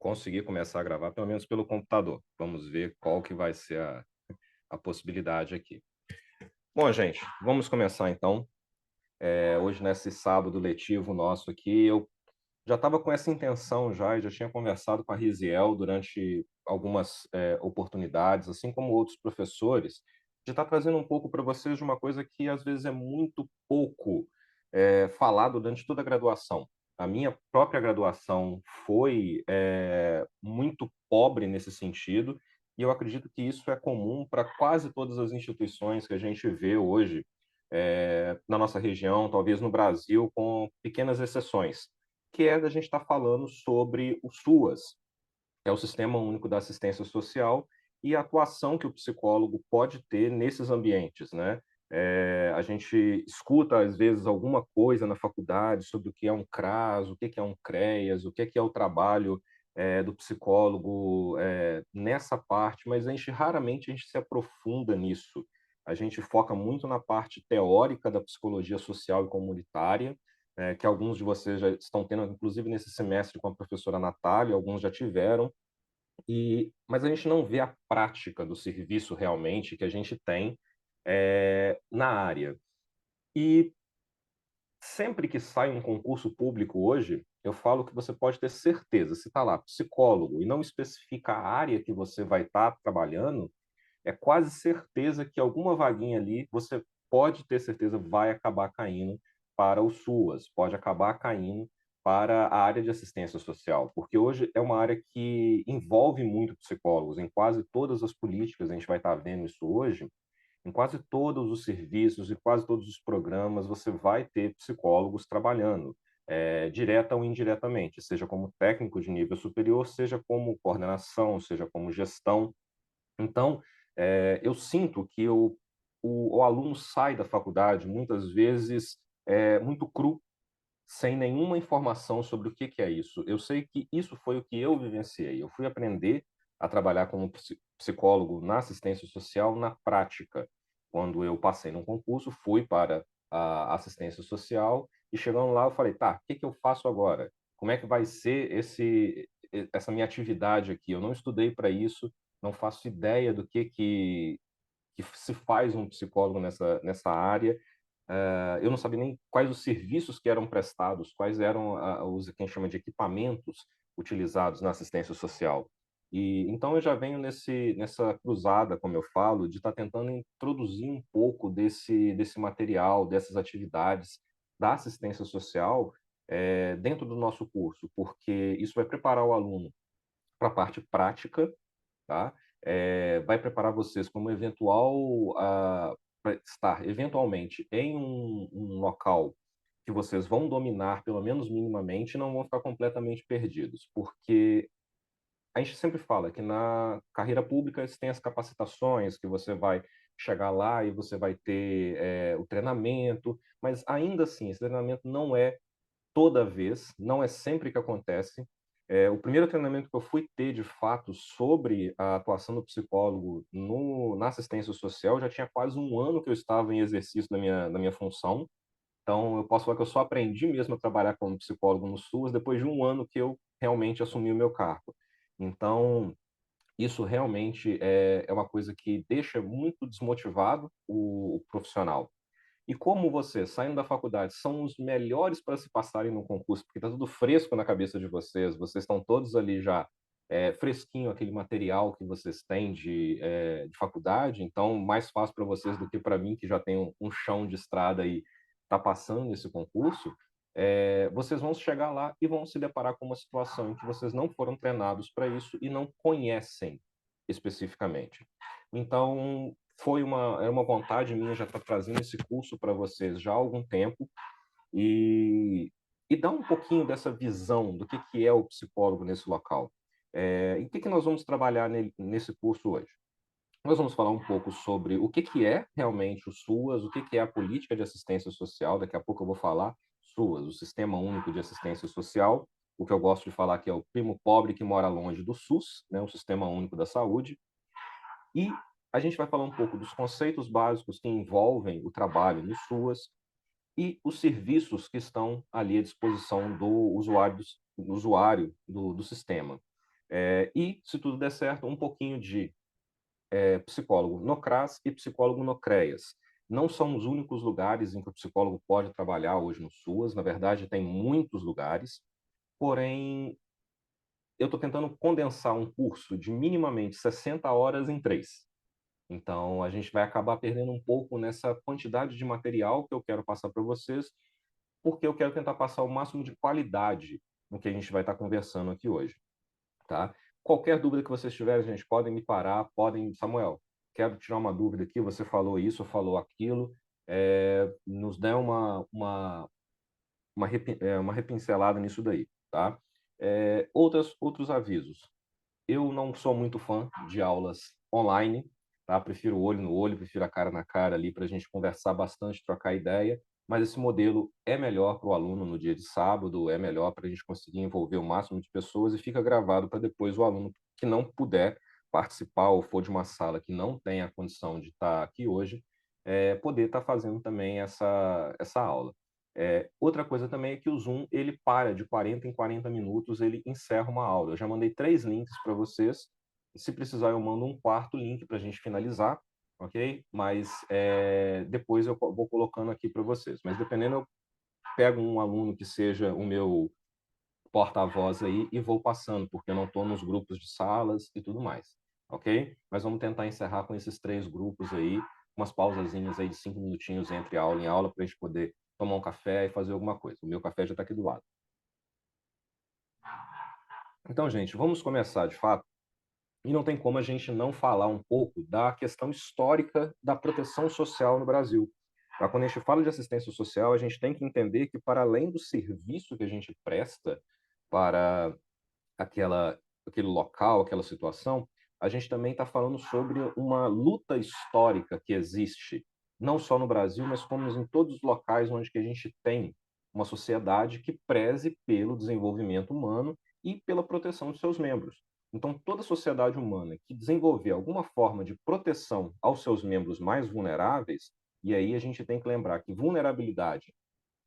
conseguir começar a gravar, pelo menos pelo computador. Vamos ver qual que vai ser a possibilidade aqui. Bom, gente, vamos começar então. Hoje, nesse sábado letivo nosso aqui, eu já estava com essa intenção já, e já tinha conversado com a Risiel durante algumas oportunidades, assim como outros professores, de estar trazendo um pouco para vocês de uma coisa que às vezes é muito pouco falado durante toda a graduação. A minha própria graduação foi muito pobre nesse sentido, e eu acredito que isso é comum para quase todas as instituições que a gente vê hoje na nossa região, talvez no Brasil, com pequenas exceções, que é da gente estar falando sobre o SUAS, que é o Sistema Único da Assistência Social, e a atuação que o psicólogo pode ter nesses ambientes, né? A gente escuta, às vezes, alguma coisa na faculdade sobre o que é um CRAS, o que é um CREAS, o que é o trabalho do psicólogo nessa parte, mas raramente a gente se aprofunda nisso. A gente foca muito na parte teórica da psicologia social e comunitária, que alguns de vocês já estão tendo, inclusive nesse semestre com a professora Natália, alguns já tiveram, mas a gente não vê a prática do serviço realmente que a gente tem na área. E sempre que sai um concurso público hoje, eu falo que você pode ter certeza, se está lá psicólogo e não especifica a área que você vai estar trabalhando, é quase certeza que alguma vaguinha ali você pode ter certeza vai acabar caindo para o SUAS, pode acabar caindo para a área de assistência social, porque hoje é uma área que envolve muito psicólogos, em quase todas as políticas, a gente vai estar vendo isso hoje, em quase todos os serviços e quase todos os programas você vai ter psicólogos trabalhando, direta ou indiretamente, seja como técnico de nível superior, seja como coordenação, seja como gestão. Então, eu sinto que o aluno sai da faculdade, muitas vezes, muito cru, sem nenhuma informação sobre o que que é isso. Eu sei que isso foi o que eu vivenciei. Eu fui aprender a trabalhar como psicólogo na assistência social na prática. Quando eu passei num concurso, fui para a assistência social e chegando lá eu falei, tá, o que que eu faço agora? Como é que vai ser essa minha atividade aqui? Eu não estudei para isso, não faço ideia do que se faz um psicólogo nessa área. Eu não sabia nem quais os serviços que eram prestados, quais eram os que a gente chama de equipamentos utilizados na assistência social. E então eu já venho nessa cruzada, como eu falo, de estar tentando introduzir um pouco desse material, dessas atividades da assistência social dentro do nosso curso, porque isso vai preparar o aluno para a parte prática, tá? Vai preparar vocês como para estar eventualmente em um local que vocês vão dominar, pelo menos minimamente, e não vão ficar completamente perdidos, porque a gente sempre fala que na carreira pública você tem as capacitações, que você vai chegar lá e você vai ter o treinamento, mas ainda assim, esse treinamento não é toda vez, não é sempre que acontece. O primeiro treinamento que eu fui ter, de fato, sobre a atuação do psicólogo na assistência social, já tinha quase um ano que eu estava em exercício da minha função. Então, eu posso falar que eu só aprendi mesmo a trabalhar como psicólogo no SUS depois de um ano que eu realmente assumi o meu cargo. Então, isso realmente é uma coisa que deixa muito desmotivado o profissional. E como vocês, saindo da faculdade, são os melhores para se passarem no concurso, porque está tudo fresco na cabeça de vocês estão todos ali já fresquinho aquele material que vocês têm de faculdade, então mais fácil para vocês do que para mim, que já tenho um chão de estrada e está passando nesse concurso, vocês vão chegar lá e vão se deparar com uma situação em que vocês não foram treinados para isso e não conhecem especificamente. Então, era uma vontade minha já estar trazendo esse curso para vocês já há algum tempo e dar um pouquinho dessa visão do que é o psicólogo nesse local. E o que nós vamos trabalhar nesse curso hoje? Nós vamos falar um pouco sobre o que é realmente o SUAS, o que é a política de assistência social. Daqui a pouco eu vou falar SUAS, o Sistema Único de Assistência Social, o que eu gosto de falar que é o primo pobre que mora longe do SUS, né, o Sistema Único da Saúde. E a gente vai falar um pouco dos conceitos básicos que envolvem o trabalho no SUAS e os serviços que estão ali à disposição do usuário do sistema. E, se tudo der certo, um pouquinho de psicólogo no CRAS e psicólogo no CREAS. Não são os únicos lugares em que o psicólogo pode trabalhar hoje no SUAS, na verdade, tem muitos lugares, porém, eu estou tentando condensar um curso de minimamente 60 horas em 3. Então, a gente vai acabar perdendo um pouco nessa quantidade de material que eu quero passar para vocês, porque eu quero tentar passar o máximo de qualidade no que a gente vai estar conversando aqui hoje, tá? Qualquer dúvida que vocês tiverem, gente, podem me parar, podem... Samuel, quero tirar uma dúvida aqui, você falou isso, falou aquilo, nos dê uma repincelada nisso daí, tá? Outros avisos. Eu não sou muito fã de aulas online, tá? Prefiro olho no olho, prefiro a cara na cara ali para a gente conversar bastante, trocar ideia. Mas esse modelo é melhor para o aluno no dia de sábado, é melhor para a gente conseguir envolver o máximo de pessoas e fica gravado para depois o aluno que não puder participar ou for de uma sala que não tem a condição de estar aqui hoje, poder estar fazendo também essa aula. Outra coisa também é que o Zoom ele para de 40 em 40 minutos, ele encerra uma aula. Eu já mandei 3 links para vocês. Se precisar, eu mando um quarto link para a gente finalizar, ok? Mas depois eu vou colocando aqui para vocês. Mas dependendo, eu pego um aluno que seja o meu porta-voz aí e vou passando, porque eu não estou nos grupos de salas e tudo mais, ok? Mas vamos tentar encerrar com esses 3 grupos aí, umas pausazinhas aí de 5 minutinhos entre aula e aula para a gente poder tomar um café e fazer alguma coisa. O meu café já está aqui do lado. Então, gente, vamos começar de fato. E não tem como a gente não falar um pouco da questão histórica da proteção social no Brasil. Tá? Quando a gente fala de assistência social, a gente tem que entender que, para além do serviço que a gente presta para aquele local, aquela situação, a gente também está falando sobre uma luta histórica que existe, não só no Brasil, mas como em todos os locais onde que a gente tem uma sociedade que preze pelo desenvolvimento humano e pela proteção de seus membros. Então, toda sociedade humana que desenvolver alguma forma de proteção aos seus membros mais vulneráveis, e aí a gente tem que lembrar que vulnerabilidade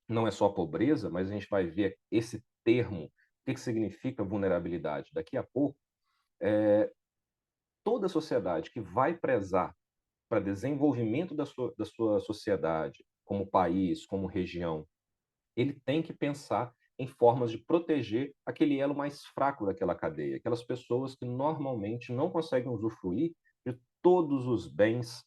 não é só pobreza, mas a gente vai ver esse termo, o que significa vulnerabilidade daqui a pouco. Toda sociedade que vai prezar para desenvolvimento da sua sociedade, como país, como região, ele tem que pensar em formas de proteger aquele elo mais fraco daquela cadeia, aquelas pessoas que normalmente não conseguem usufruir de todos os bens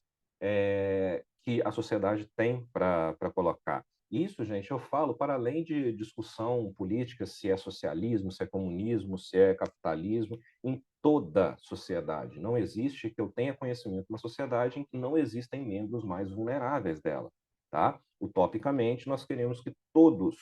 que a sociedade tem para colocar. Isso, gente, eu falo para além de discussão política, se é socialismo, se é comunismo, se é capitalismo, em toda sociedade. Não existe que eu tenha conhecimento de uma sociedade em que não existem membros mais vulneráveis dela. Tá? Utopicamente, nós queremos que todos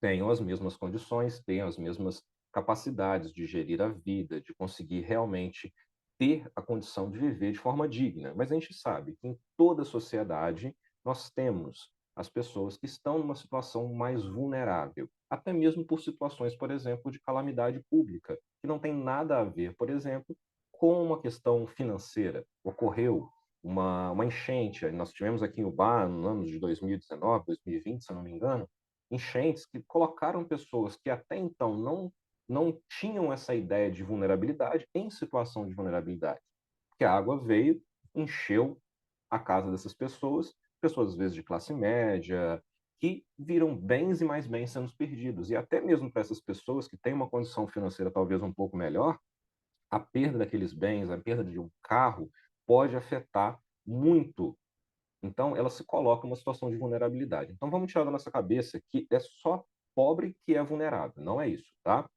tenham as mesmas condições, tenham as mesmas capacidades de gerir a vida, de conseguir realmente ter a condição de viver de forma digna. Mas a gente sabe que em toda a sociedade nós temos as pessoas que estão numa situação mais vulnerável, até mesmo por situações, por exemplo, de calamidade pública, que não tem nada a ver, por exemplo, com uma questão financeira. Ocorreu uma enchente, nós tivemos aqui em Ubá, no ano de 2019, 2020, se eu não me engano, enchentes que colocaram pessoas que até então não tinham essa ideia de vulnerabilidade em situação de vulnerabilidade. Porque a água veio, encheu a casa dessas pessoas, pessoas às vezes de classe média, que viram bens e mais bens sendo perdidos. E até mesmo para essas pessoas que têm uma condição financeira talvez um pouco melhor, a perda daqueles bens, a perda de um carro, pode afetar muito. Então, ela se coloca numa situação de vulnerabilidade. Então, vamos tirar da nossa cabeça que é só pobre que é vulnerável. Não é isso, tá?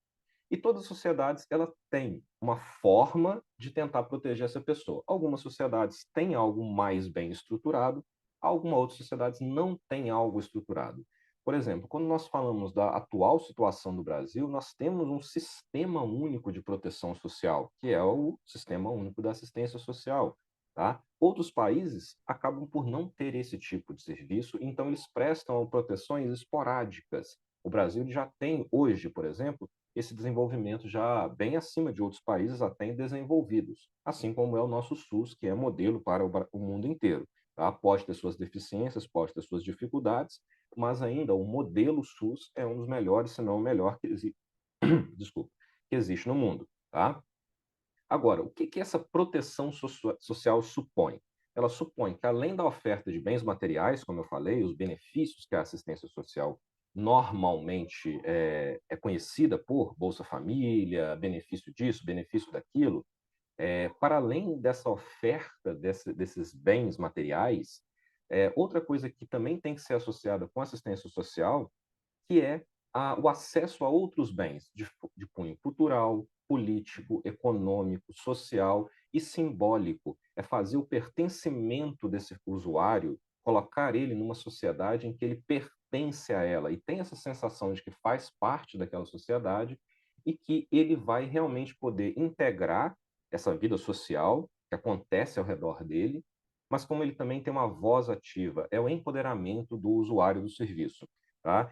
E todas as sociedades, ela tem uma forma de tentar proteger essa pessoa. Algumas sociedades têm algo mais bem estruturado, algumas outras sociedades não têm algo estruturado. Por exemplo, quando nós falamos da atual situação do Brasil, nós temos um sistema único de proteção social, que é o Sistema Único da Assistência Social. Tá? Outros países acabam por não ter esse tipo de serviço, então eles prestam proteções esporádicas. O Brasil já tem hoje, por exemplo, esse desenvolvimento já bem acima de outros países até desenvolvidos, assim como é o nosso SUS, que é modelo para o mundo inteiro. Tá? Pode ter suas deficiências, pode ter suas dificuldades, mas ainda o modelo SUS é um dos melhores, se não o melhor que existe, desculpa, que existe no mundo. tá? Agora, o que que essa proteção social supõe? Ela supõe que, além da oferta de bens materiais, como eu falei, os benefícios que a assistência social normalmente é conhecida por Bolsa Família, benefício disso, benefício daquilo, para além dessa oferta desses bens materiais, outra coisa que também tem que ser associada com assistência social, que é o acesso a outros bens de cunho cultural, político, econômico, social e simbólico. É fazer o pertencimento desse usuário, colocar ele numa sociedade em que ele pertence a ela e tem essa sensação de que faz parte daquela sociedade e que ele vai realmente poder integrar essa vida social que acontece ao redor dele, mas como ele também tem uma voz ativa, é o empoderamento do usuário do serviço. Tá?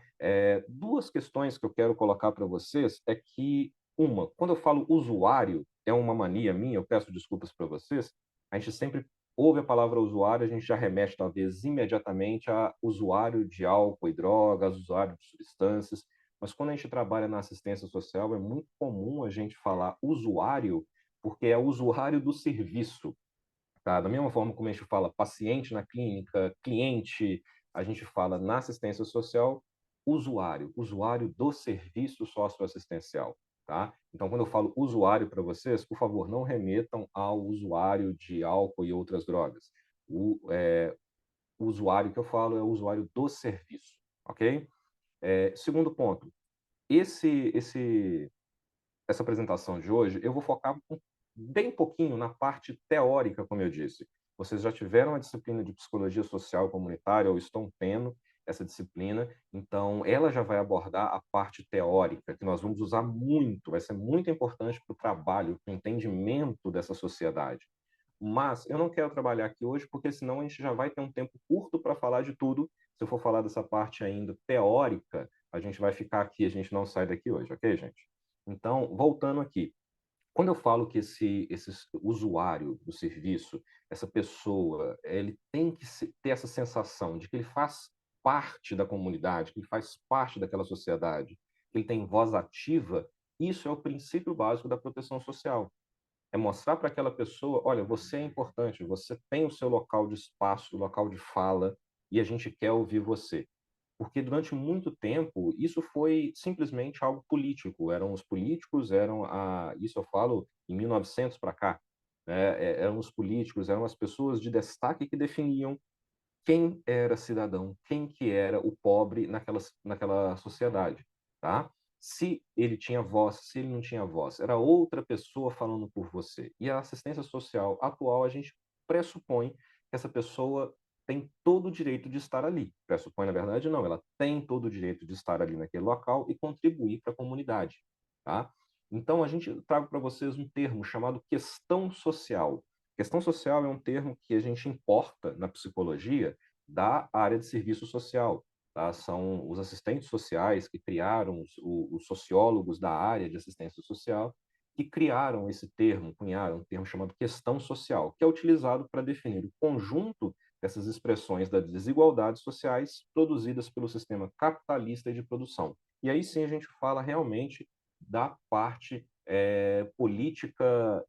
Duas questões que eu quero colocar para vocês é que, uma, quando eu falo usuário, é uma mania minha, eu peço desculpas para vocês, a gente sempre ouve a palavra usuário, a gente já remete, talvez, imediatamente a usuário de álcool e drogas, usuário de substâncias, mas quando a gente trabalha na assistência social, é muito comum a gente falar usuário, porque é usuário do serviço, tá? Da mesma forma como a gente fala paciente na clínica, cliente, a gente fala na assistência social, usuário, usuário do serviço socioassistencial, tá? Então, quando eu falo usuário para vocês, por favor, não remetam ao usuário de álcool e outras drogas. O usuário que eu falo é o usuário do serviço, ok? Segundo ponto, esse, esse essa apresentação de hoje, eu vou focar bem pouquinho na parte teórica, como eu disse. Vocês já tiveram a disciplina de psicologia social comunitária ou estão tendo essa disciplina, então ela já vai abordar a parte teórica, que nós vamos usar muito, vai ser muito importante para o trabalho, para o entendimento dessa sociedade. Mas eu não quero trabalhar aqui hoje, porque senão a gente já vai ter um tempo curto para falar de tudo. Se eu for falar dessa parte ainda teórica, a gente vai ficar aqui, a gente não sai daqui hoje, ok, gente? Então, voltando aqui, quando eu falo que esse usuário do serviço, essa pessoa, ele tem que ter essa sensação de que ele faz parte da comunidade, que ele faz parte daquela sociedade, que ele tem voz ativa, isso é o princípio básico da proteção social. É mostrar para aquela pessoa, olha, você é importante, você tem o seu local de espaço, local de fala, e a gente quer ouvir você. Porque durante muito tempo isso foi simplesmente algo político. Eram os políticos, isso eu falo em 1900 para cá, né? Eram os políticos, eram as pessoas de destaque que definiam quem era cidadão, quem que era o pobre naquela sociedade, tá? Se ele tinha voz, se ele não tinha voz, era outra pessoa falando por você. E a assistência social atual, a gente pressupõe que essa pessoa tem todo o direito de estar ali. Pressupõe, na verdade, não, ela tem todo o direito de estar ali naquele local e contribuir para a comunidade, tá? Então, a gente trago para vocês um termo chamado questão social. Questão social é um termo que a gente importa na psicologia da área de serviço social. Tá? São os assistentes sociais que criaram, os sociólogos da área de assistência social, que criaram esse termo, cunharam um termo chamado questão social, que é utilizado para definir o conjunto dessas expressões das desigualdades sociais produzidas pelo sistema capitalista e de produção. E aí sim a gente fala realmente da parte política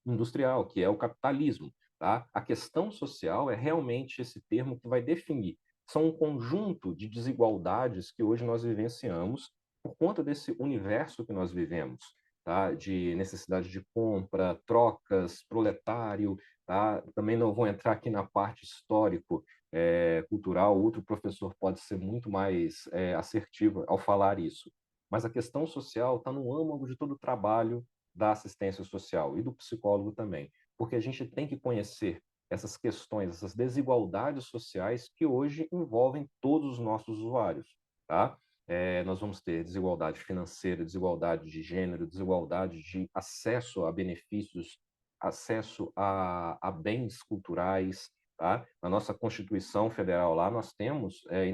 industrial, que é o capitalismo. Tá? A questão social é realmente esse termo que vai definir. São um conjunto de desigualdades que hoje nós vivenciamos por conta desse universo que nós vivemos, tá? De necessidade de compra, trocas, proletário. Tá? Também não vou entrar aqui na parte histórico, cultural, outro professor pode ser muito mais assertivo ao falar isso. Mas a questão social está no âmago de todo o trabalho da assistência social e do psicólogo também, porque a gente tem que conhecer essas questões, essas desigualdades sociais que hoje envolvem todos os nossos usuários, tá? Nós vamos ter desigualdade financeira, desigualdade de gênero, desigualdade de acesso a benefícios, acesso a bens culturais, tá? Na nossa Constituição Federal lá nós temos, e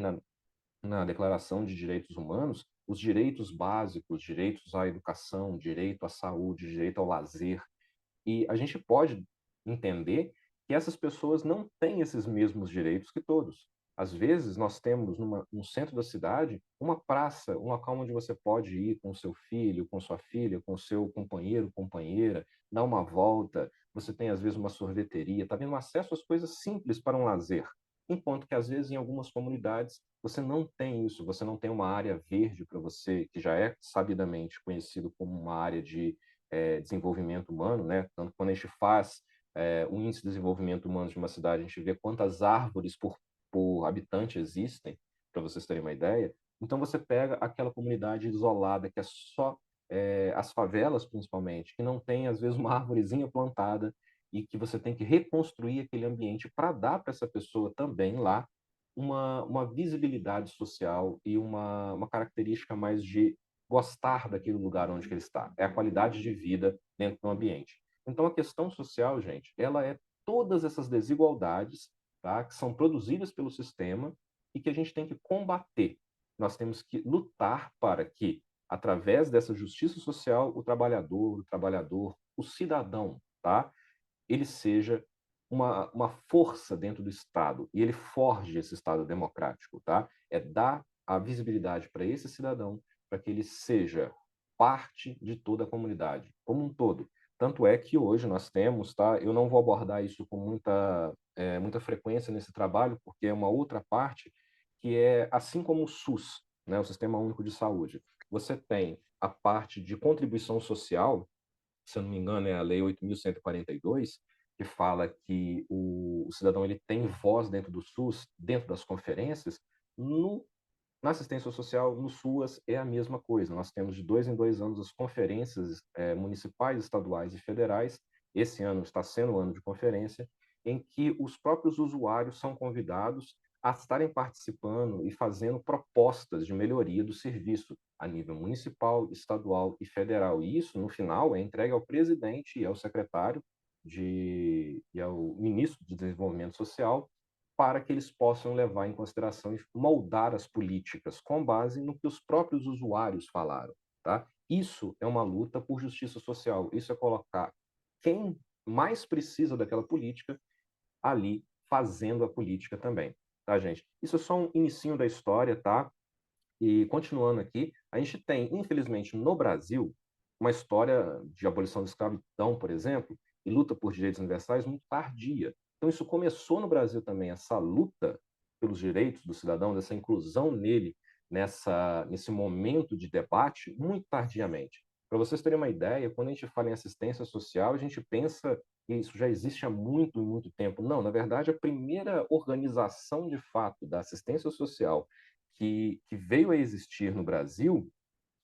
na Declaração de Direitos Humanos, os direitos básicos, direitos à educação, direito à saúde, direito ao lazer. E a gente pode entender que essas pessoas não têm esses mesmos direitos que todos. Às vezes, nós temos no centro da cidade uma praça, um local onde você pode ir com o seu filho, com sua filha, com o seu companheiro, companheira, dar uma volta. Você tem, às vezes, uma sorveteria, está tendo acesso às coisas simples para um lazer. Enquanto que, às vezes, em algumas comunidades, você não tem isso, você não tem uma área verde para você, que já é sabidamente conhecido como uma área de desenvolvimento humano, né? Tanto que quando a gente faz o índice de desenvolvimento humano de uma cidade, a gente vê quantas árvores por habitante existem, para vocês terem uma ideia. Então você pega aquela comunidade isolada, que é só as favelas, principalmente, que não tem, às vezes, uma árvorezinha plantada e que você tem que reconstruir aquele ambiente para dar para essa pessoa também lá uma visibilidade social e uma característica mais de gostar daquele lugar onde ele está. É a qualidade de vida dentro do ambiente. Então, a questão social, gente, ela é todas essas desigualdades, tá, que são produzidas pelo sistema e que a gente tem que combater. Nós temos que lutar para que, através dessa justiça social, o trabalhador, o cidadão, tá, ele seja uma força dentro do Estado e ele forge esse Estado democrático, tá? É dar a visibilidade para esse cidadão para que ele seja parte de toda a comunidade, como um todo. Tanto é que hoje nós temos, tá? Eu não vou abordar isso com muita frequência nesse trabalho, porque é uma outra parte que é assim como o SUS, né? O Sistema Único de Saúde. Você tem a parte de contribuição social, se eu não me engano, é a Lei 8.142, que fala que o cidadão ele tem voz dentro do SUS, dentro das conferências. No, na assistência social, no SUAS, é a mesma coisa. Nós temos de 2 em 2 anos as conferências municipais, estaduais e federais. Esse ano está sendo o ano de conferência, em que os próprios usuários são convidados a estarem participando e fazendo propostas de melhoria do serviço a nível municipal, estadual e federal. E isso, no final, é entregue ao presidente e ao secretário e ao ministro de Desenvolvimento Social para que eles possam levar em consideração e moldar as políticas com base no que os próprios usuários falaram, tá? Isso é uma luta por justiça social. Isso é colocar quem mais precisa daquela política ali fazendo a política também, tá, gente? Isso é só um inicinho da história, tá? E continuando aqui, a gente tem, infelizmente, no Brasil, uma história de abolição da escravidão, por exemplo, e luta por direitos universais muito tardia. Então, isso começou no Brasil também, essa luta pelos direitos do cidadão, dessa inclusão nele, nesse momento de debate, muito tardiamente. Para vocês terem uma ideia, quando a gente fala em assistência social, a gente pensa que isso já existe há muito, muito tempo. Não, na verdade, a primeira organização de fato da assistência social que veio a existir no Brasil,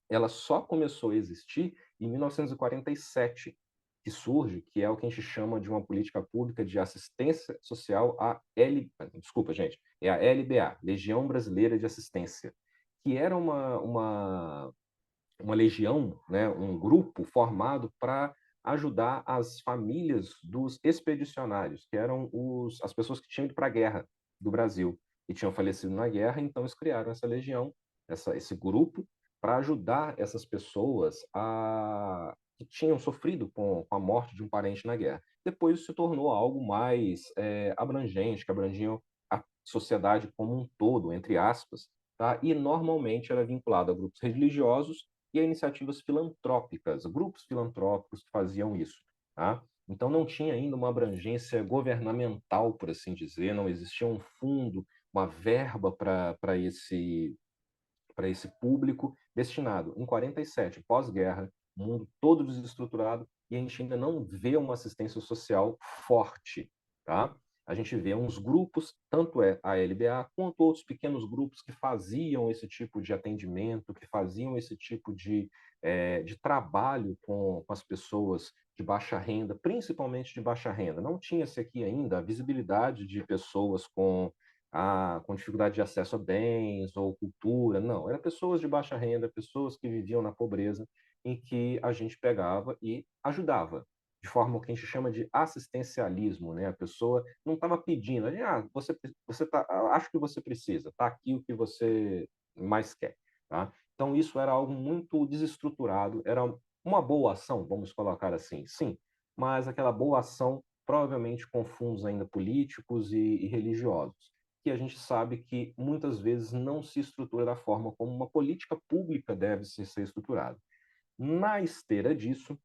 ela só começou a existir em 1947, que surge, que é o que a gente chama de uma política pública de assistência social, desculpa, gente, é a LBA, Legião Brasileira de Assistência, que era uma legião, né, um grupo formado para ajudar as famílias dos expedicionários, que eram as pessoas que tinham ido para a guerra do Brasil e tinham falecido na guerra, então eles criaram essa legião, esse grupo, para ajudar essas pessoas que tinham sofrido com a morte de um parente na guerra. Depois isso se tornou algo mais abrangente, que abrangia a sociedade como um todo, entre aspas, tá? E normalmente era vinculado a grupos religiosos e a iniciativas filantrópicas, grupos filantrópicos que faziam isso, tá? Então não tinha ainda uma abrangência governamental, por assim dizer, não existia um fundo, uma verba para esse público destinado. Em 47, pós-guerra, o mundo todo desestruturado e a gente ainda não vê uma assistência social forte, tá? A gente vê uns grupos, tanto é a LBA, quanto outros pequenos grupos que faziam esse tipo de atendimento, que faziam esse tipo de trabalho com as pessoas de baixa renda, principalmente de baixa renda. Não tinha-se aqui ainda a visibilidade de pessoas com dificuldade de acesso a bens ou cultura, não, eram pessoas de baixa renda, pessoas que viviam na pobreza, em que a gente pegava e ajudava, de forma que a gente chama de assistencialismo, né? A pessoa não estava pedindo, você tá, acho que você precisa, tá aqui o que você mais quer, tá? Então isso era algo muito desestruturado, era uma boa ação, vamos colocar assim, sim, mas aquela boa ação provavelmente com fundos ainda políticos e religiosos, que a gente sabe que muitas vezes não se estrutura da forma como uma política pública deve ser estruturada. Na esteira disso,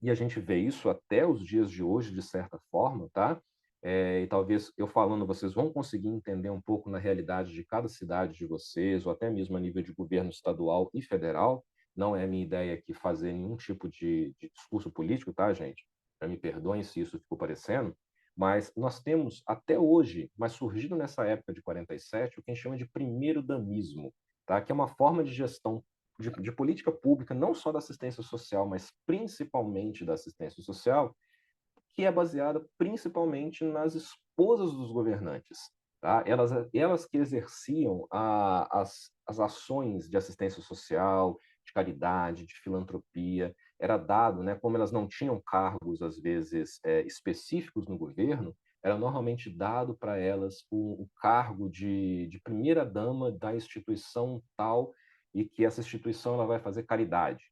e a gente vê isso até os dias de hoje, de certa forma, tá? E talvez eu falando, vocês vão conseguir entender um pouco na realidade de cada cidade de vocês, ou até mesmo a nível de governo estadual e federal. Não é minha ideia aqui fazer nenhum tipo de discurso político, tá, gente? Já me perdoem se isso ficou parecendo, mas nós temos até hoje, mas surgido nessa época de 47, o que a gente chama de primeiro-damismo, tá? Que é uma forma de gestão de política pública, não só da assistência social, mas principalmente da assistência social, que é baseada principalmente nas esposas dos governantes. Tá? Elas que exerciam as ações de assistência social, de caridade, de filantropia. Era dado, né, como elas não tinham cargos, às vezes, específicos no governo, era normalmente dado para elas o cargo de primeira-dama da instituição tal, e que essa instituição ela vai fazer caridade.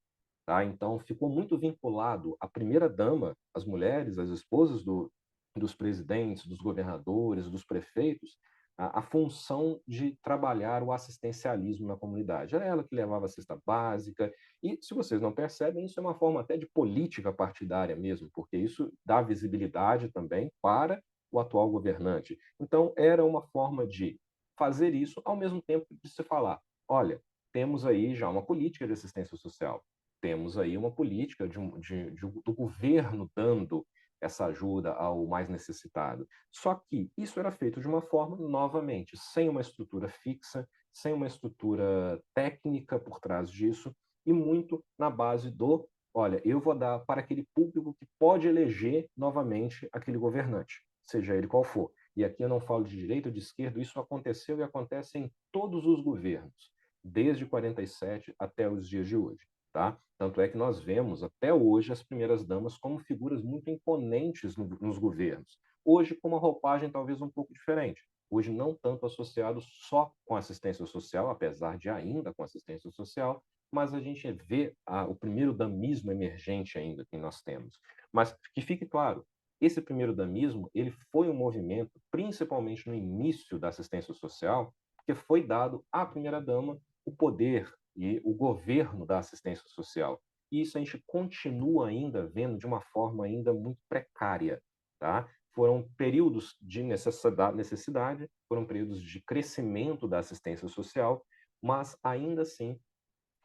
Tá? Então, ficou muito vinculado à primeira-dama, as mulheres, as esposas dos presidentes, dos governadores, dos prefeitos, a função de trabalhar o assistencialismo na comunidade. Era ela que levava a cesta básica, e se vocês não percebem, isso é uma forma até de política partidária mesmo, porque isso dá visibilidade também para o atual governante. Então, era uma forma de fazer isso ao mesmo tempo de se falar: olha, temos aí já uma política de assistência social, temos aí uma política do governo dando essa ajuda ao mais necessitado. Só que isso era feito de uma forma, novamente, sem uma estrutura fixa, sem uma estrutura técnica por trás disso, e muito na base do: olha, eu vou dar para aquele público que pode eleger novamente aquele governante, seja ele qual for. E aqui eu não falo de direita ou de esquerda, isso aconteceu e acontece em todos os governos, desde 47 até os dias de hoje. Tá? Tanto é que nós vemos até hoje as primeiras damas como figuras muito imponentes nos governos. Hoje com uma roupagem talvez um pouco diferente. Hoje não tanto associado só com assistência social, apesar de ainda com assistência social, mas a gente vê o primeiro damismo emergente ainda que nós temos. Mas que fique claro, esse primeiro damismo ele foi um movimento, principalmente no início da assistência social, que foi dado à primeira-dama o poder e o governo da assistência social. E isso a gente continua ainda vendo de uma forma ainda muito precária. Tá? Foram períodos de necessidade, foram períodos de crescimento da assistência social, mas ainda assim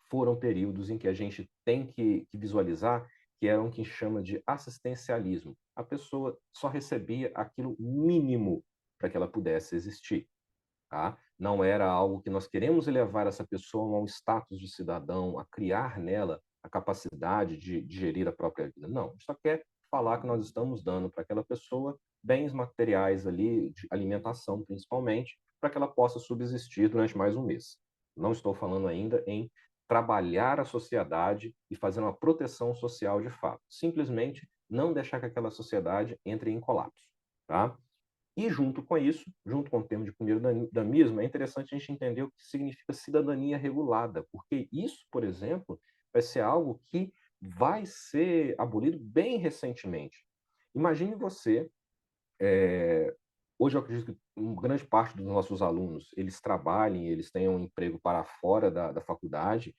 foram períodos em que a gente tem que visualizar que eram o que chama de assistencialismo. A pessoa só recebia aquilo mínimo para que ela pudesse existir. Tá? Não era algo que nós queremos elevar essa pessoa a um status de cidadão, a criar nela a capacidade de gerir a própria vida. Não, a gente só quer falar que nós estamos dando para aquela pessoa bens materiais ali, de alimentação principalmente, para que ela possa subsistir durante mais um mês. Não estou falando ainda em trabalhar a sociedade e fazer uma proteção social de fato. Simplesmente não deixar que aquela sociedade entre em colapso. Tá? E junto com isso, junto com o termo de primeiro-damismo, é interessante a gente entender o que significa cidadania regulada, porque isso, por exemplo, vai ser algo que vai ser abolido bem recentemente. Imagine você, hoje eu acredito que uma grande parte dos nossos alunos, eles trabalhem, eles tenham um emprego para fora da faculdade,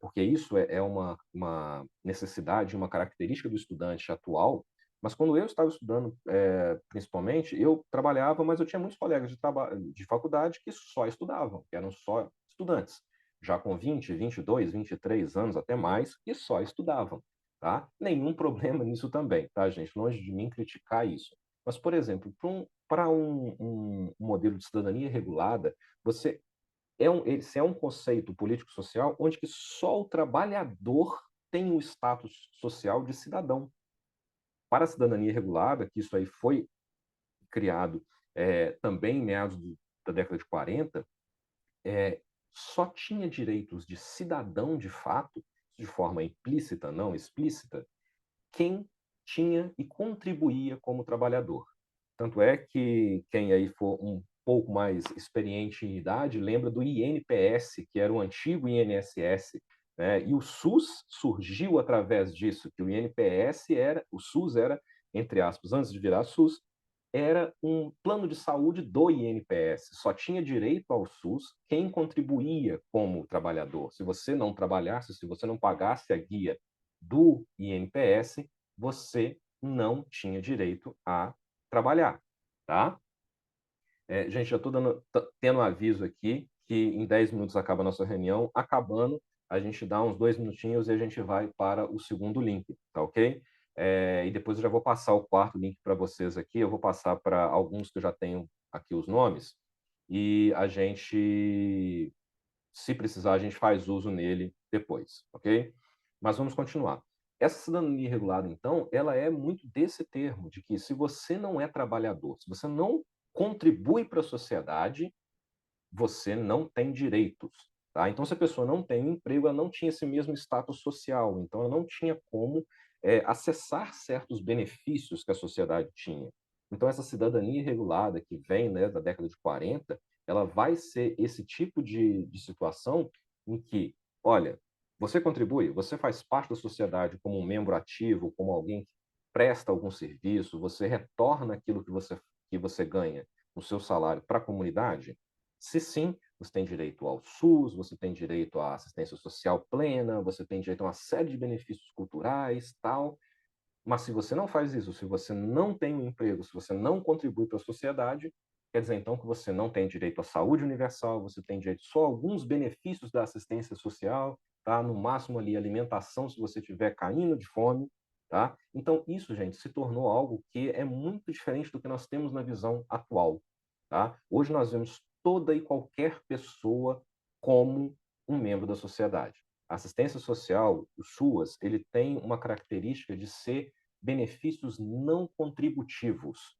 porque isso é uma necessidade, uma característica do estudante atual. Mas quando eu estava estudando, principalmente, eu trabalhava, mas eu tinha muitos colegas de faculdade que só estudavam, que eram só estudantes, já com 20, 22, 23 anos, até mais, e só estudavam, tá? Nenhum problema nisso também, tá, gente? Longe de mim criticar isso. Mas, por exemplo, para um modelo de cidadania regulada, esse é um conceito político-social onde que só o trabalhador tem o status social de cidadão. Para a cidadania regulada, que isso aí foi criado também em meados da década de 40, só tinha direitos de cidadão de fato, de forma implícita, não explícita, quem tinha e contribuía como trabalhador. Tanto é que quem aí for um pouco mais experiente em idade lembra do INPS, que era o antigo INSS, né? E o SUS surgiu através disso, que o INPS o SUS era, entre aspas, antes de virar SUS, era um plano de saúde do INPS. Só tinha direito ao SUS quem contribuía como trabalhador. Se você não trabalhasse, se você não pagasse a guia do INPS, você não tinha direito a trabalhar, tá? Gente, já estou tendo um aviso aqui que em 10 minutos acaba a nossa reunião. Acabando, a gente dá uns 2 minutinhos e a gente vai para o segundo link, tá ok? E depois eu já vou passar o quarto link para vocês aqui. Eu vou passar para alguns que eu já tenho aqui os nomes. E a gente, se precisar, a gente faz uso nele depois, ok? Mas vamos continuar. Essa cidadania regulada, então, ela é muito desse termo, de que se você não é trabalhador, se você não contribui para a sociedade, você não tem direitos. Tá? Então, se a pessoa não tem um emprego, ela não tinha esse mesmo status social, então ela não tinha como acessar certos benefícios que a sociedade tinha. Então, essa cidadania regulada que vem, né, da década de 40, ela vai ser esse tipo de situação em que, olha, você contribui, você faz parte da sociedade como um membro ativo, como alguém que presta algum serviço, você retorna aquilo que você ganha no seu salário para a comunidade? Se sim, você tem direito ao SUS, você tem direito à assistência social plena, você tem direito a uma série de benefícios culturais, tal. Mas se você não faz isso, se você não tem um emprego, se você não contribui para a sociedade, quer dizer então que você não tem direito à saúde universal, você tem direito só a alguns benefícios da assistência social, tá? No máximo ali alimentação se você estiver caindo de fome, tá? Então isso, gente, se tornou algo que é muito diferente do que nós temos na visão atual, tá? Hoje nós vemos toda e qualquer pessoa como um membro da sociedade. A assistência social, o SUAS, ele tem uma característica de ser benefícios não contributivos,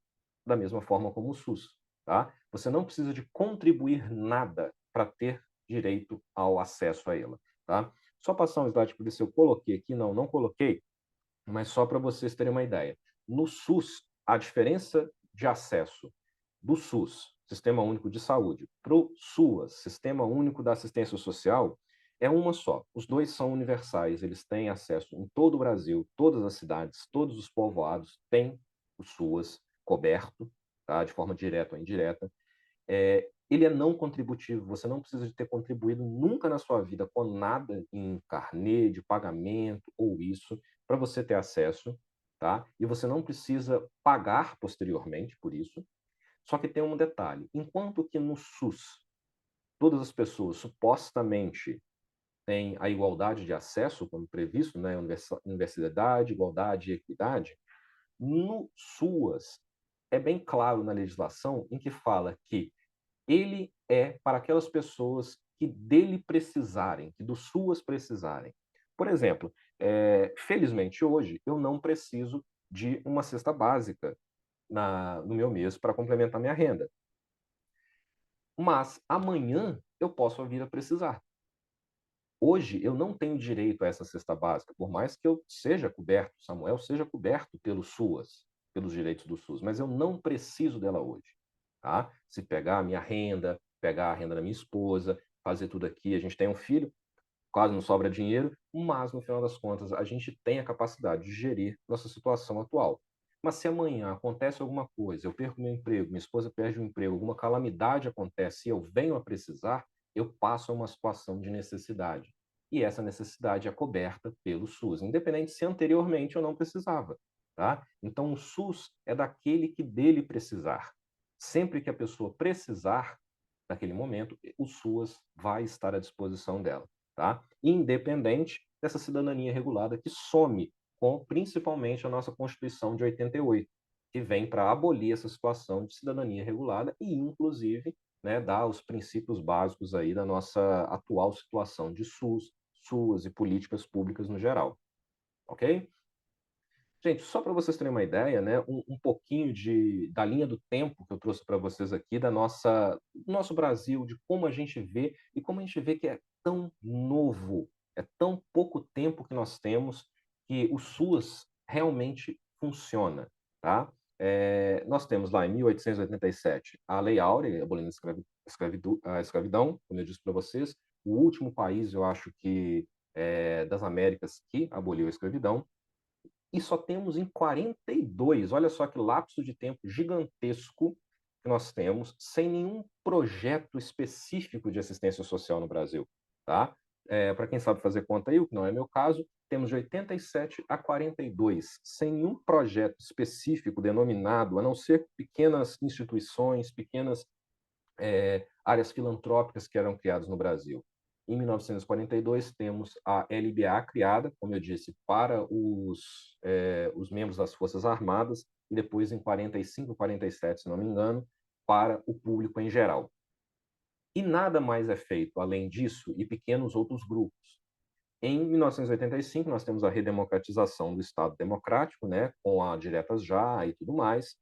da mesma forma como o SUS, tá? Você não precisa de contribuir nada para ter direito ao acesso a ela, tá? Só passar um slide para ver se eu coloquei aqui. Não, não coloquei, mas só para vocês terem uma ideia. No SUS, a diferença de acesso do SUS, Sistema Único de Saúde, para o SUAS, Sistema Único da Assistência Social, é uma só. Os dois são universais, eles têm acesso em todo o Brasil, todas as cidades, todos os povoados têm o SUAS coberto, tá? De forma direta ou indireta. Ele é não contributivo, você não precisa de ter contribuído nunca na sua vida com nada em carnê de pagamento ou isso, para você ter acesso, tá? E você não precisa pagar posteriormente por isso. Só que tem um detalhe: enquanto que no SUS todas as pessoas supostamente têm a igualdade de acesso, como previsto, né, universidade, igualdade e equidade, no SUAS é bem claro na legislação em que fala que ele é para aquelas pessoas que dele precisarem, que do SUAS precisarem. Por exemplo, felizmente hoje eu não preciso de uma cesta básica no meu mês para complementar minha renda. Mas amanhã eu posso vir a precisar. Hoje eu não tenho direito a essa cesta básica, por mais que eu seja coberto, Samuel seja coberto pelo SUAS, pelos direitos do SUS, mas eu não preciso dela hoje, tá? Se pegar a minha renda, pegar a renda da minha esposa, fazer tudo aqui, a gente tem um filho, quase não sobra dinheiro, mas no final das contas a gente tem a capacidade de gerir nossa situação atual. Mas se amanhã acontece alguma coisa, eu perco meu emprego, minha esposa perde o emprego, alguma calamidade acontece e eu venho a precisar, eu passo a uma situação de necessidade. E essa necessidade é coberta pelo SUS, independente se anteriormente eu não precisava. Tá? Então, o SUS é daquele que dele precisar. Sempre que a pessoa precisar, naquele momento, o SUAS vai estar à disposição dela, tá? Independente dessa cidadania regulada que some com principalmente a nossa Constituição de 88, que vem para abolir essa situação de cidadania regulada e, inclusive, né, dar os princípios básicos aí da nossa atual situação de SUS, SUAS e políticas públicas no geral, ok? Gente, só para vocês terem uma ideia, né, um pouquinho da linha do tempo que eu trouxe para vocês aqui, do nosso Brasil, de como a gente vê e como a gente vê que é tão novo, é tão pouco tempo que nós temos que o SUAS realmente funciona, tá? Nós temos lá em 1887 a Lei Áurea, abolindo a escravidão, como eu disse para vocês, o último país, eu acho que das Américas que aboliu a escravidão. e só temos em 42. Olha só que lapso de tempo gigantesco que nós temos, sem nenhum projeto específico de assistência social no Brasil, tá? Para quem sabe fazer conta aí, o que não é meu caso, temos de 87 a 42, sem nenhum projeto específico denominado, a não ser pequenas instituições, pequenas áreas filantrópicas que eram criadas no Brasil. Em 1942, temos a LBA criada, como eu disse, para os membros das Forças Armadas, e depois, em 45, 47, se não me engano, para o público em geral. E nada mais é feito, além disso, e pequenos outros grupos. Em 1985, nós temos a redemocratização do Estado Democrático, né, com a Diretas Já e tudo mais.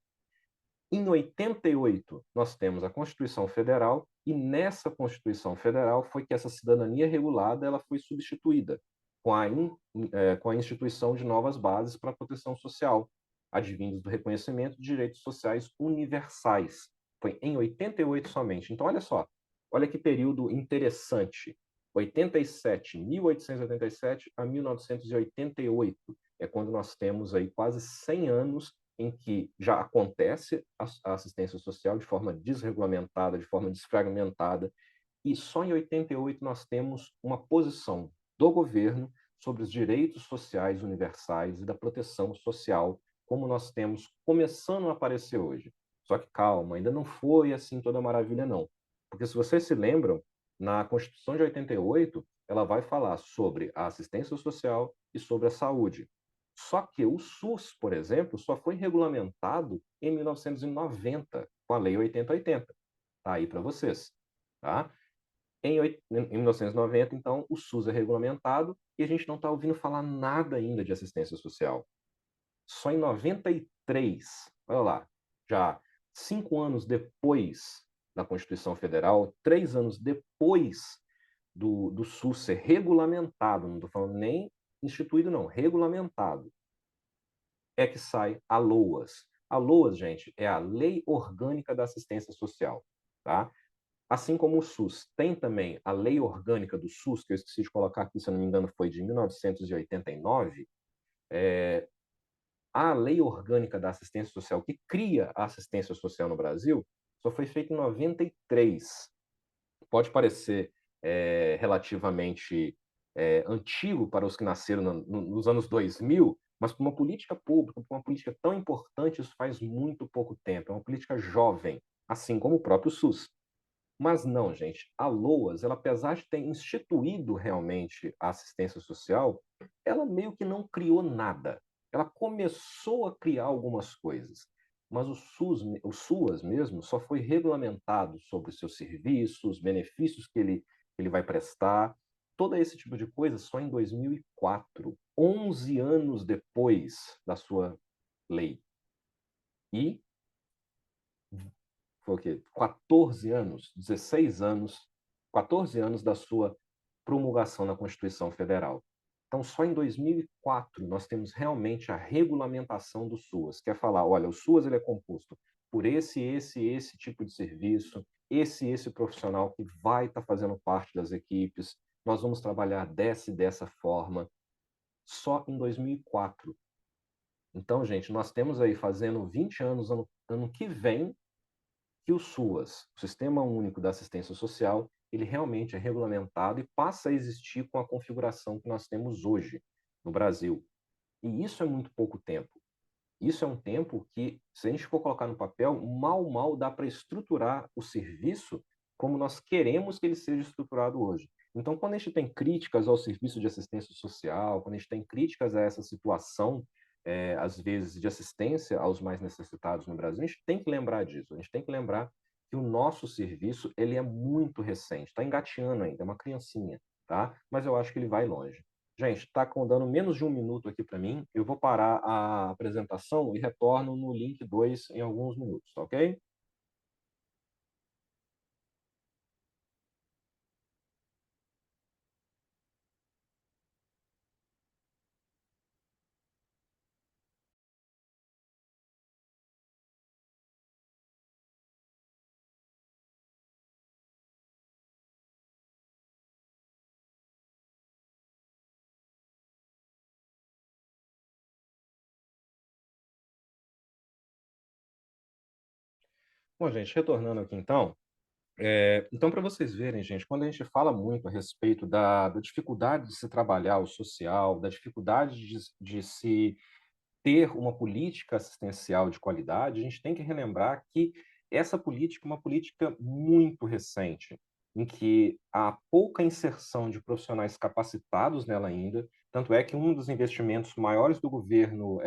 Em 88, nós temos a Constituição Federal, e nessa Constituição Federal foi que essa cidadania regulada ela foi substituída com a instituição de novas bases para a proteção social, advindos do reconhecimento de direitos sociais universais. Foi em 88 somente. Então, olha só, olha que período interessante. 87, 1887 a 1988 é quando nós temos aí quase 100 anos em que já acontece a assistência social de forma desregulamentada, de forma desfragmentada, e só em 88 nós temos uma posição do governo sobre os direitos sociais universais e da proteção social, como nós temos começando a aparecer hoje. Só que calma, ainda não foi assim toda maravilha, não. Porque se vocês se lembram, na Constituição de 88, ela vai falar sobre a assistência social e sobre a saúde. Só que o SUS, por exemplo, só foi regulamentado em 1990, com a Lei 8080. Está aí para vocês. Tá? Em 1990, então, o SUS é regulamentado e a gente não está ouvindo falar nada ainda de assistência social. Só em 93, olha lá, já 5 anos depois da Constituição Federal, 3 anos depois do SUS ser regulamentado, não estou falando nem instituído, não, regulamentado, é que sai a LOAS. A LOAS, gente, é a Lei Orgânica da Assistência Social, tá? Assim como o SUS tem também a Lei Orgânica do SUS, que eu esqueci de colocar aqui, se eu não me engano, foi de 1989, a Lei Orgânica da Assistência Social, que cria a assistência social no Brasil, só foi feita em 93. Pode parecer relativamente antigo para os que nasceram nos anos 2000, mas para uma política pública, para uma política tão importante, isso faz muito pouco tempo. É uma política jovem, assim como o próprio SUS. Mas não, gente, a LOAS, ela, apesar de ter instituído realmente a assistência social, ela meio que não criou nada. Ela começou a criar algumas coisas, mas o SUAS mesmo só foi regulamentado sobre os seus serviços, os benefícios que ele vai prestar, todo esse tipo de coisa só em 2004, 11 anos depois da sua lei. E foi o quê? 14 anos, 16 anos, 14 anos da sua promulgação na Constituição Federal. Então, só em 2004 nós temos realmente a regulamentação do SUAS, que é falar, olha, o SUAS ele é composto por esse tipo de serviço, esse profissional que vai estar fazendo parte das equipes, nós vamos trabalhar dessa e dessa forma, só em 2004. Então, gente, nós temos aí fazendo 20 anos, ano que vem, que o SUAS, o Sistema Único da Assistência Social, ele realmente é regulamentado e passa a existir com a configuração que nós temos hoje no Brasil. E isso é muito pouco tempo. Isso é um tempo que, se a gente for colocar no papel, mal dá para estruturar o serviço como nós queremos que ele seja estruturado hoje. Então, quando a gente tem críticas ao serviço de assistência social, quando a gente tem críticas a essa situação, às vezes, de assistência aos mais necessitados no Brasil, a gente tem que lembrar disso. A gente tem que lembrar que o nosso serviço ele é muito recente, está engateando ainda, é uma criancinha, tá? Mas eu acho que ele vai longe. Gente, está dando menos de um minuto aqui para mim. Eu vou parar a apresentação e retorno no link 2 em alguns minutos, tá ok? Bom, gente, retornando aqui então, então para vocês verem, gente, quando a gente fala muito a respeito da dificuldade de se trabalhar o social, da dificuldade de se ter uma política assistencial de qualidade, a gente tem que relembrar que essa política é uma política muito recente, em que há pouca inserção de profissionais capacitados nela ainda. Tanto é que um dos investimentos maiores do governo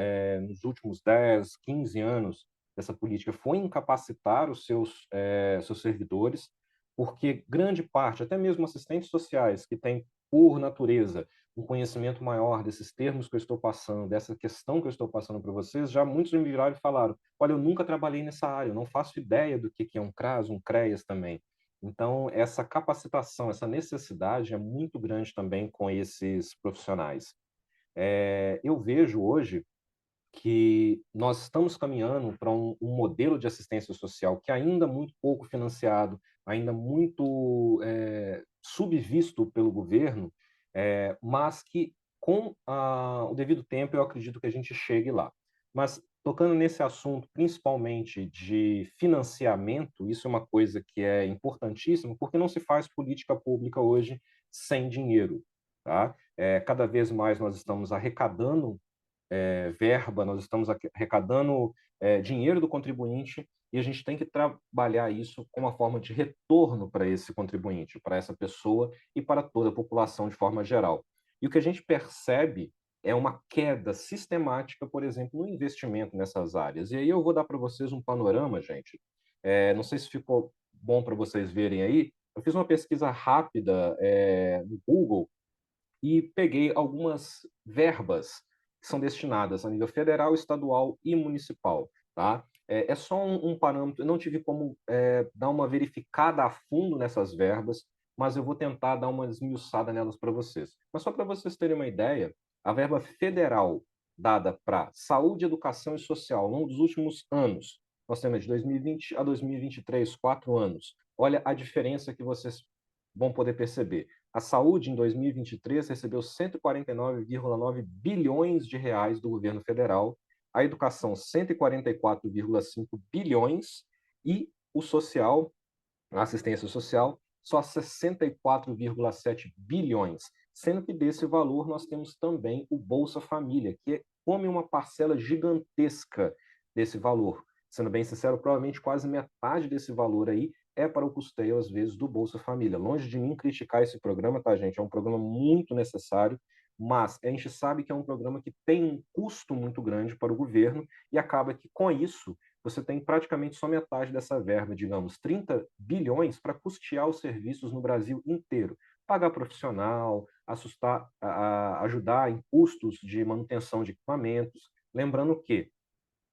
nos últimos 10, 15 anos dessa política foi incapacitar os seus servidores, porque grande parte, até mesmo assistentes sociais, que têm, por natureza, um conhecimento maior desses termos que eu estou passando, dessa questão que eu estou passando para vocês, já muitos me viraram e falaram: olha, eu nunca trabalhei nessa área, eu não faço ideia do que é um CRAS, um CREAS também. Então, essa capacitação, essa necessidade é muito grande também com esses profissionais. Eu vejo hoje que nós estamos caminhando para um modelo de assistência social que ainda muito pouco financiado, ainda muito subvisto pelo governo, mas que com o devido tempo eu acredito que a gente chegue lá. Mas tocando nesse assunto, principalmente de financiamento, isso é uma coisa que é importantíssima, porque não se faz política pública hoje sem dinheiro, tá? Cada vez mais nós estamos arrecadando verba, nós estamos arrecadando dinheiro do contribuinte e a gente tem que trabalhar isso com uma forma de retorno para esse contribuinte, para essa pessoa e para toda a população de forma geral. E o que a gente percebe é uma queda sistemática, por exemplo, no investimento nessas áreas. E aí eu vou dar para vocês um panorama, gente. Não sei se ficou bom para vocês verem aí. Eu fiz uma pesquisa rápida no Google e peguei algumas verbas que são destinadas a nível federal, estadual e municipal, tá? É só um parâmetro, eu não tive como dar uma verificada a fundo nessas verbas, mas eu vou tentar dar uma esmiuçada nelas para vocês. Mas só para vocês terem uma ideia, a verba federal dada para saúde, educação e social ao longo dos últimos anos, nós temos de 2020 a 2023, 4 anos. Olha a diferença que vocês vão poder perceber. A saúde, em 2023, recebeu 149,9 bilhões de reais do governo federal, a educação, 144,5 bilhões, e o social, a assistência social, só 64,7 bilhões, sendo que desse valor nós temos também o Bolsa Família, que come uma parcela gigantesca desse valor. Sendo bem sincero, provavelmente quase metade desse valor aí é para o custeio, às vezes, do Bolsa Família. Longe de mim criticar esse programa, tá, gente? É um programa muito necessário, mas a gente sabe que é um programa que tem um custo muito grande para o governo e acaba que, com isso, você tem praticamente só metade dessa verba, digamos, 30 bilhões para custear os serviços no Brasil inteiro. Pagar profissional, ajudar em custos de manutenção de equipamentos. Lembrando que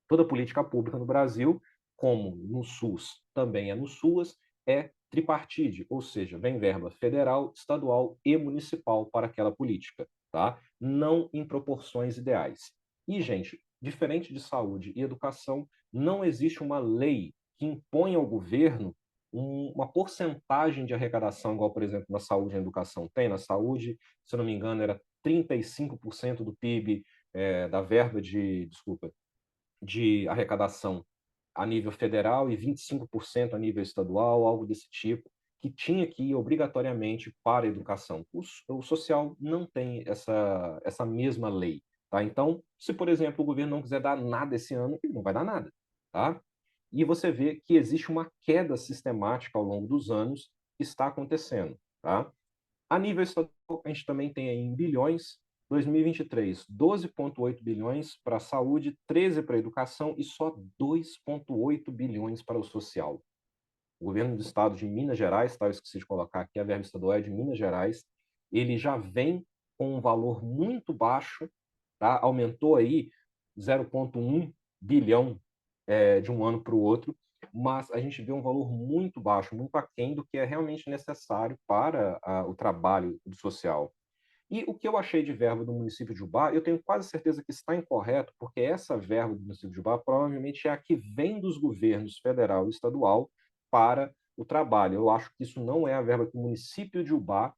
toda política pública no Brasil, como no SUS também é no SUAS, é tripartite, ou seja, vem verba federal, estadual e municipal para aquela política, tá? Não em proporções ideais. E, gente, diferente de saúde e educação, não existe uma lei que impõe ao governo uma porcentagem de arrecadação, igual, por exemplo, na saúde e na educação tem. Na saúde, se eu não me engano, era 35% do PIB, da verba de arrecadação a nível federal e 25% a nível estadual, algo desse tipo, que tinha que ir obrigatoriamente para a educação. O social não tem essa mesma lei. Tá? Então, se, por exemplo, o governo não quiser dar nada esse ano, ele não vai dar nada. Tá? E você vê que existe uma queda sistemática ao longo dos anos que está acontecendo. Tá? A nível estadual, a gente também tem aí em bilhões, 2023, 12,8 bilhões para a saúde, 13 para a educação e só 2,8 bilhões para o social. O governo do estado de Minas Gerais, tá, eu esqueci de colocar aqui, a verba estadual é de Minas Gerais, ele já vem com um valor muito baixo, tá? Aumentou aí 0,1 bilhão de um ano para o outro, mas a gente vê um valor muito baixo, muito aquém do que é realmente necessário para o trabalho do social. E o que eu achei de verba do município de Ubá, eu tenho quase certeza que está incorreto, porque essa verba do município de Ubá provavelmente é a que vem dos governos federal e estadual para o trabalho. Eu acho que isso não é a verba que o município de Ubá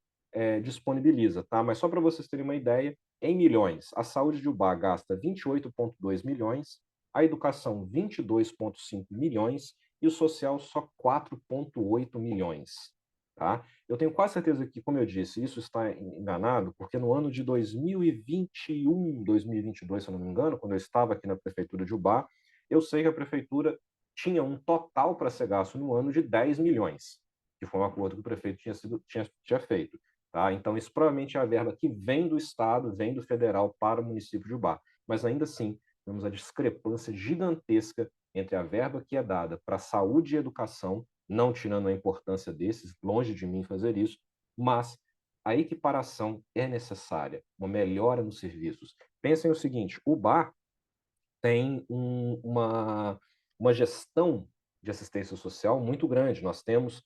disponibiliza, tá? Mas só para vocês terem uma ideia, em milhões, a saúde de Ubá gasta 28,2 milhões, a educação 22,5 milhões e o social só 4,8 milhões. Tá? Eu tenho quase certeza que, como eu disse, isso está enganado, porque no ano de 2021, 2022, se eu não me engano, quando eu estava aqui na prefeitura de Ubá, eu sei que a prefeitura tinha um total para ser gasto no ano de 10 milhões, que foi um acordo que o prefeito tinha feito. Tá? Então, isso provavelmente é a verba que vem do Estado, vem do federal para o município de Ubá. Mas ainda assim, temos a discrepância gigantesca entre a verba que é dada para saúde e educação, não tirando a importância desses, longe de mim fazer isso, mas a equiparação é necessária, uma melhora nos serviços. Pensem o seguinte, o Ubá tem uma gestão de assistência social muito grande. Nós temos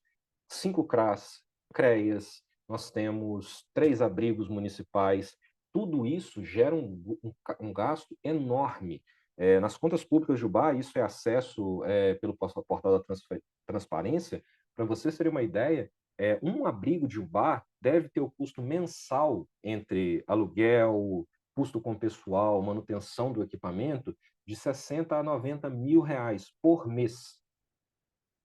5 CRAS, CREAs, nós temos 3 abrigos municipais. Tudo isso gera um gasto enorme. Nas contas públicas de Ubá, isso é acesso pelo portal da transparência. Para vocês terem uma ideia, um abrigo de Ubá deve ter o custo mensal entre aluguel, custo com pessoal, manutenção do equipamento, de 60 a 90 mil reais por mês.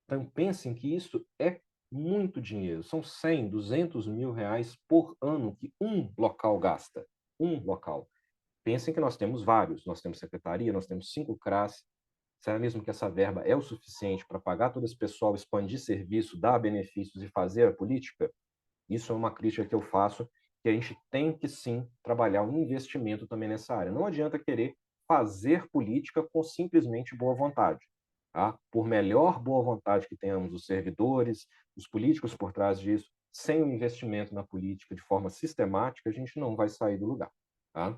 Então, pensem que isso é muito dinheiro. São 100, 200 mil reais por ano que um local gasta. Um local. Pensem que nós temos vários. Nós temos secretaria, nós temos 5 CRAS. Será mesmo que essa verba é o suficiente para pagar todo esse pessoal, expandir serviço, dar benefícios e fazer a política? Isso é uma crítica que eu faço, que a gente tem que sim trabalhar um investimento também nessa área. Não adianta querer fazer política com simplesmente boa vontade. Tá? Por melhor boa vontade que tenhamos os servidores, os políticos por trás disso, sem o investimento na política de forma sistemática, a gente não vai sair do lugar. Tá?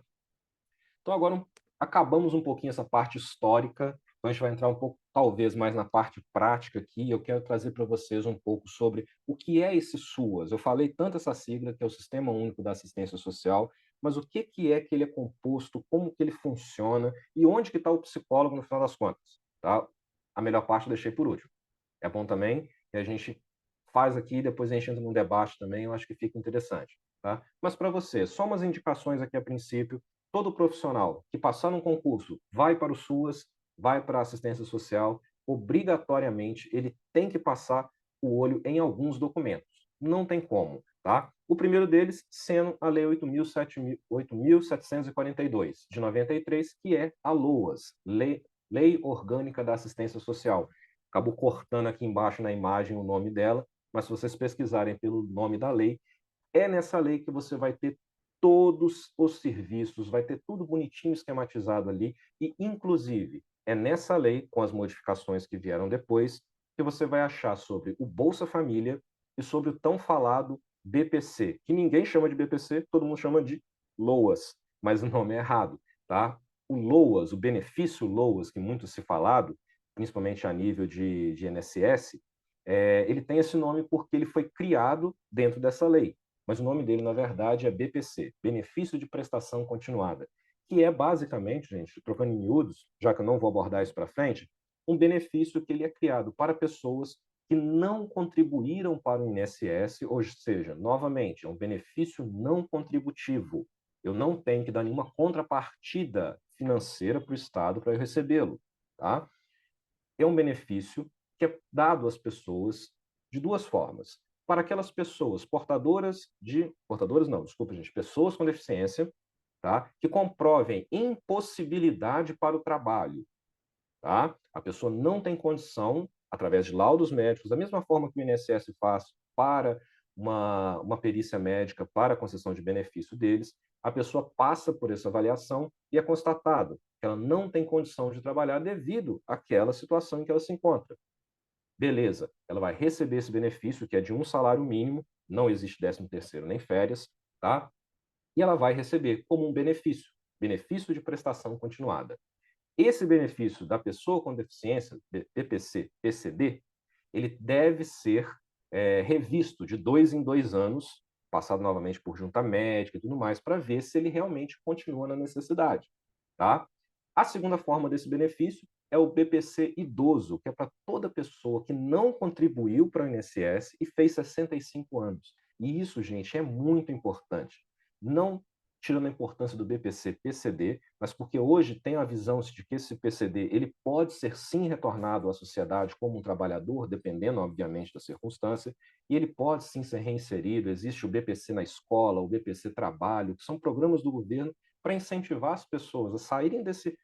Então, agora acabamos um pouquinho essa parte histórica, então a gente vai entrar um pouco, talvez, mais na parte prática aqui. Eu quero trazer para vocês um pouco sobre o que é esse SUAS. Eu falei tanto essa sigla, que é o Sistema Único da Assistência Social, mas o que é que ele é composto, como que ele funciona e onde que está o psicólogo no final das contas. Tá? A melhor parte eu deixei por último. É bom também que a gente faz aqui, depois a gente entra num debate também, eu acho que fica interessante. Tá? Mas para você, só umas indicações aqui a princípio. Todo profissional que passar num concurso vai para o SUAS, vai para a assistência social, obrigatoriamente ele tem que passar o olho em alguns documentos. Não tem como, tá? O primeiro deles sendo a Lei 8.742, de 93, que é a LOAS, Lei Orgânica da Assistência Social. Acabo cortando aqui embaixo na imagem o nome dela, mas se vocês pesquisarem pelo nome da lei, é nessa lei que você vai ter todos os serviços, vai ter tudo bonitinho esquematizado ali, e, inclusive, é nessa lei, com as modificações que vieram depois, que você vai achar sobre o Bolsa Família e sobre o tão falado BPC, que ninguém chama de BPC, todo mundo chama de LOAS, mas o nome é errado, tá? O LOAS, o benefício LOAS, que muito se falado, principalmente a nível de INSS, ele tem esse nome porque ele foi criado dentro dessa lei. Mas o nome dele, na verdade, é BPC, Benefício de Prestação Continuada, que é basicamente, gente, trocando em miúdos, já que eu não vou abordar isso para frente, um benefício que ele é criado para pessoas que não contribuíram para o INSS, ou seja, novamente, é um benefício não contributivo. Eu não tenho que dar nenhuma contrapartida financeira para o Estado para eu recebê-lo. Tá? É um benefício que é dado às pessoas de duas formas. Para aquelas pessoas portadoras não, desculpa, gente, pessoas com deficiência, tá? Que comprovem impossibilidade para o trabalho, tá? A pessoa não tem condição, através de laudos médicos, da mesma forma que o INSS faz para uma perícia médica, para a concessão de benefício deles, a pessoa passa por essa avaliação e é constatado que ela não tem condição de trabalhar devido àquela situação em que ela se encontra. Beleza, ela vai receber esse benefício, que é de um salário mínimo, não existe 13º nem férias, tá? E ela vai receber como um benefício, benefício de prestação continuada. Esse benefício da pessoa com deficiência, BPC, PCD, ele deve ser revisto de 2 em 2 anos, passado novamente por junta médica e tudo mais, para ver se ele realmente continua na necessidade. Tá? A segunda forma desse benefício é o BPC idoso, que é para toda pessoa que não contribuiu para o INSS e fez 65 anos. E isso, gente, é muito importante. Não tirando a importância do BPC-PCD, mas porque hoje tem a visão de que esse PCD ele pode ser sim retornado à sociedade como um trabalhador, dependendo, obviamente, da circunstância, e ele pode sim ser reinserido. Existe o BPC na escola, o BPC Trabalho, que são programas do governo para incentivar as pessoas a saírem desse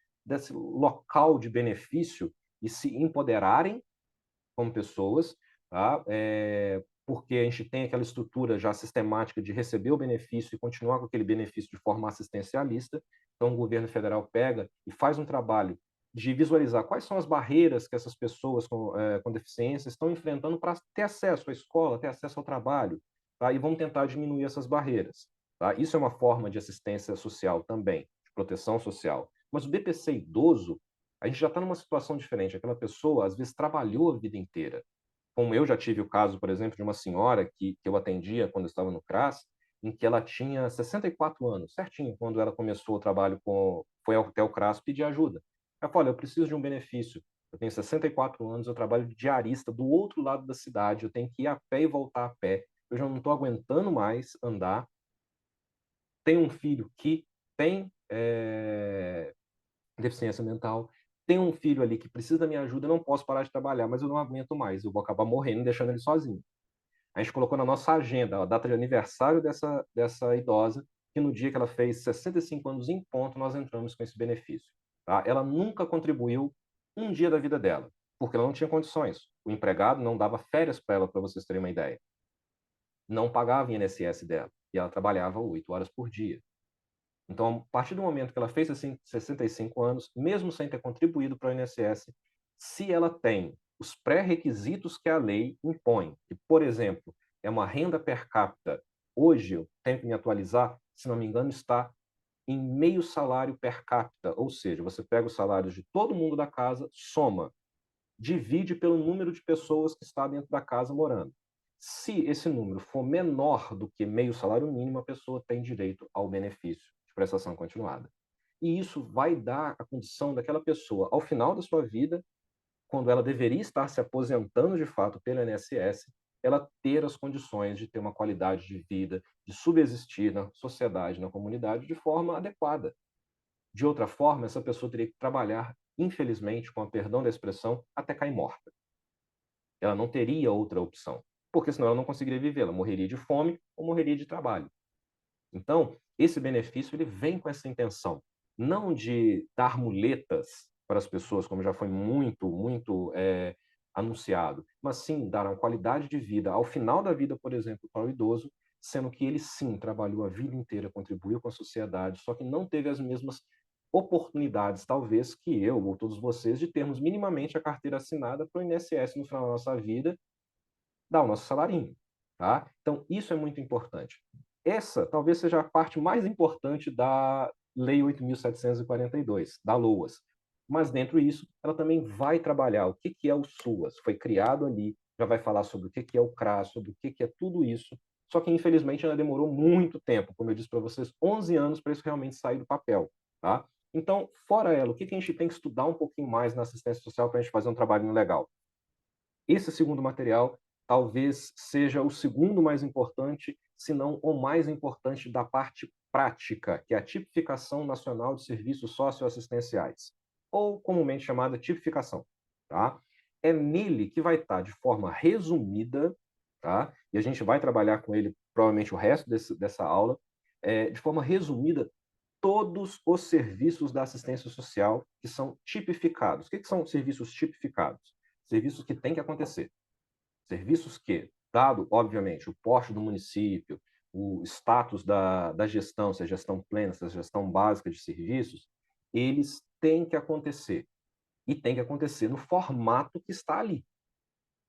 local de benefício e se empoderarem como pessoas, tá? Porque a gente tem aquela estrutura já sistemática de receber o benefício e continuar com aquele benefício de forma assistencialista. Então, o governo federal pega e faz um trabalho de visualizar quais são as barreiras que essas pessoas com deficiência estão enfrentando para ter acesso à escola, ter acesso ao trabalho, tá? E vamos tentar diminuir essas barreiras. Tá? Isso é uma forma de assistência social também, de proteção social. Mas o BPC idoso, a gente já está numa situação diferente. Aquela pessoa, às vezes, trabalhou a vida inteira. Como eu já tive o caso, por exemplo, de uma senhora que eu atendia quando eu estava no CRAS, em que ela tinha 64 anos, certinho, quando ela começou o trabalho foi até o CRAS pedir ajuda. Ela falou, olha, eu preciso de um benefício. Eu tenho 64 anos, eu trabalho de diarista do outro lado da cidade, eu tenho que ir a pé e voltar a pé. Eu já não estou aguentando mais andar. Tenho um filho que tem deficiência mental, tenho um filho ali que precisa da minha ajuda, eu não posso parar de trabalhar, mas eu não aguento mais, eu vou acabar morrendo deixando ele sozinho. A gente colocou na nossa agenda a data de aniversário dessa idosa, que no dia que ela fez 65 anos em ponto, nós entramos com esse benefício. Tá? Ela nunca contribuiu um dia da vida dela, porque ela não tinha condições. O empregado não dava férias para ela, para vocês terem uma ideia. Não pagava o INSS dela, e ela trabalhava 8 horas por dia. Então, a partir do momento que ela fez assim, 65 anos, mesmo sem ter contribuído para o INSS, se ela tem os pré-requisitos que a lei impõe, que, por exemplo, é uma renda per capita, hoje eu tenho que me atualizar, se não me engano, está em meio salário per capita, ou seja, você pega os salários de todo mundo da casa, soma, divide pelo número de pessoas que está dentro da casa morando. Se esse número for menor do que meio salário mínimo, a pessoa tem direito ao benefício de prestação continuada. E isso vai dar a condição daquela pessoa, ao final da sua vida, quando ela deveria estar se aposentando de fato pelo INSS, ela ter as condições de ter uma qualidade de vida, de subsistir na sociedade, na comunidade, de forma adequada. De outra forma, essa pessoa teria que trabalhar, infelizmente, com a perdão da expressão, até cair morta. Ela não teria outra opção, porque senão ela não conseguiria viver, ela morreria de fome ou morreria de trabalho. Então, esse benefício ele vem com essa intenção, não de dar muletas para as pessoas, como já foi muito anunciado, mas sim dar uma qualidade de vida ao final da vida, por exemplo, para o idoso, sendo que ele sim trabalhou a vida inteira, contribuiu com a sociedade, só que não teve as mesmas oportunidades, talvez, que eu ou todos vocês, de termos minimamente a carteira assinada para o INSS no final da nossa vida, dar o nosso salarinho, tá? Então, isso é muito importante. Essa talvez seja a parte mais importante da Lei 8.742, da LOAS. Mas, dentro disso, ela também vai trabalhar o que é o SUAS. Foi criado ali, já vai falar sobre o que é o CRAS, sobre o que é tudo isso. Só que, infelizmente, ela demorou muito tempo, como eu disse para vocês, 11 anos para isso realmente sair do papel, tá? Então, fora ela, o que a gente tem que estudar um pouquinho mais na assistência social para a gente fazer um trabalhinho legal? Esse segundo material talvez seja o segundo mais importante, se não o mais importante da parte prática, que é a Tipificação Nacional de Serviços Socioassistenciais, ou comumente chamada tipificação. Tá? É nele que vai estar de forma resumida, tá? E a gente vai trabalhar com ele provavelmente o resto dessa aula, de forma resumida, todos os serviços da assistência social que são tipificados. O que são serviços tipificados? Serviços que têm que acontecer. Serviços que, dado, obviamente, o porte do município, o status da gestão, se é gestão plena, se é gestão básica de serviços, eles têm que acontecer. E tem que acontecer no formato que está ali,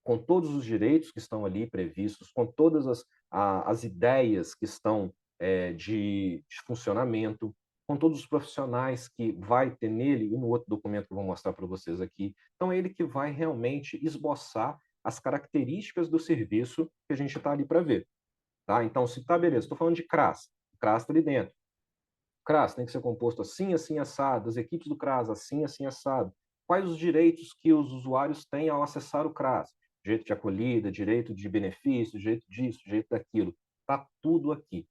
com todos os direitos que estão ali previstos, com todas as ideias que estão de funcionamento, com todos os profissionais que vai ter nele e no outro documento que eu vou mostrar para vocês aqui. Então, é ele que vai realmente esboçar as características do serviço que a gente está ali para ver. Tá? Então, se tá beleza, estou falando de CRAS, o CRAS está ali dentro. O CRAS tem que ser composto assim, assim, assado, as equipes do CRAS assim, assim, assado. Quais os direitos que os usuários têm ao acessar o CRAS? Direito de acolhida, direito de benefício, direito disso, direito daquilo. Está tudo aqui.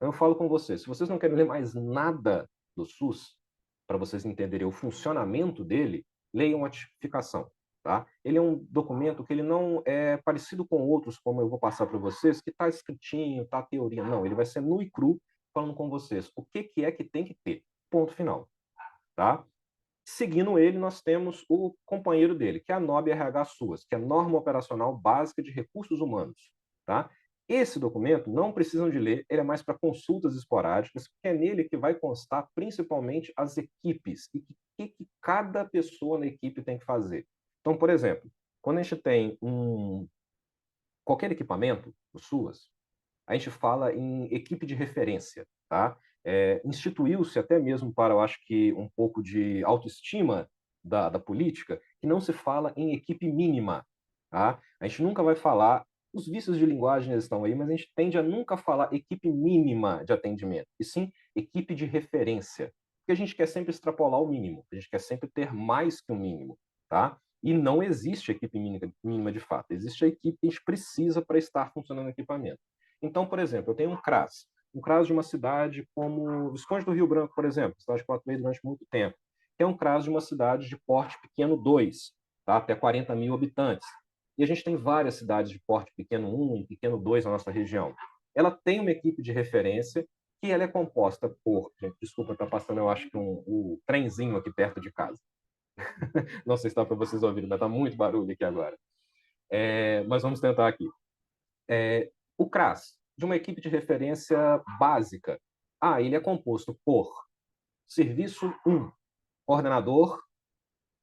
Então, eu falo com vocês, se vocês não querem ler mais nada do SUS, para vocês entenderem o funcionamento dele, leiam a tipificação. Tá? Ele é um documento que ele não é parecido com outros, como eu vou passar para vocês, que está escritinho, está a teoria. Não, ele vai ser nu e cru falando com vocês o que é que tem que ter. Ponto final. Tá? Seguindo ele, nós temos o companheiro dele, que é a NOB-RH-SUAS, que é a Norma Operacional Básica de Recursos Humanos. Tá? Esse documento, não precisam de ler, ele é mais para consultas esporádicas, porque é nele que vai constar principalmente as equipes e o que cada pessoa na equipe tem que fazer. Então, por exemplo, quando a gente tem qualquer equipamento, o SUAS, a gente fala em equipe de referência, tá? Instituiu-se até mesmo para, eu acho que, um pouco de autoestima da política, que não se fala em equipe mínima, tá? A gente nunca vai falar, os vícios de linguagem estão aí, mas a gente tende a nunca falar equipe mínima de atendimento, e sim equipe de referência, porque a gente quer sempre extrapolar o mínimo, a gente quer sempre ter mais que o mínimo, tá? E não existe equipe mínima de fato, existe a equipe que a gente precisa para estar funcionando o equipamento. Então, por exemplo, eu tenho um CRAS de uma cidade como Visconde do Rio Branco, por exemplo, cidade que eu atuei durante muito tempo, que é um CRAS de uma cidade de porte pequeno 2, tá? Até 40 mil habitantes. E a gente tem várias cidades de porte pequeno 1 e pequeno 2 na nossa região. Ela tem uma equipe de referência que ela é composta por, gente, desculpa, está passando, eu acho que um trenzinho aqui perto de casa. Não sei se está para vocês ouvirem, mas está muito barulho aqui agora. Mas vamos tentar aqui. O CRAS, de uma equipe de referência básica. Ele é composto por serviço 1, coordenador,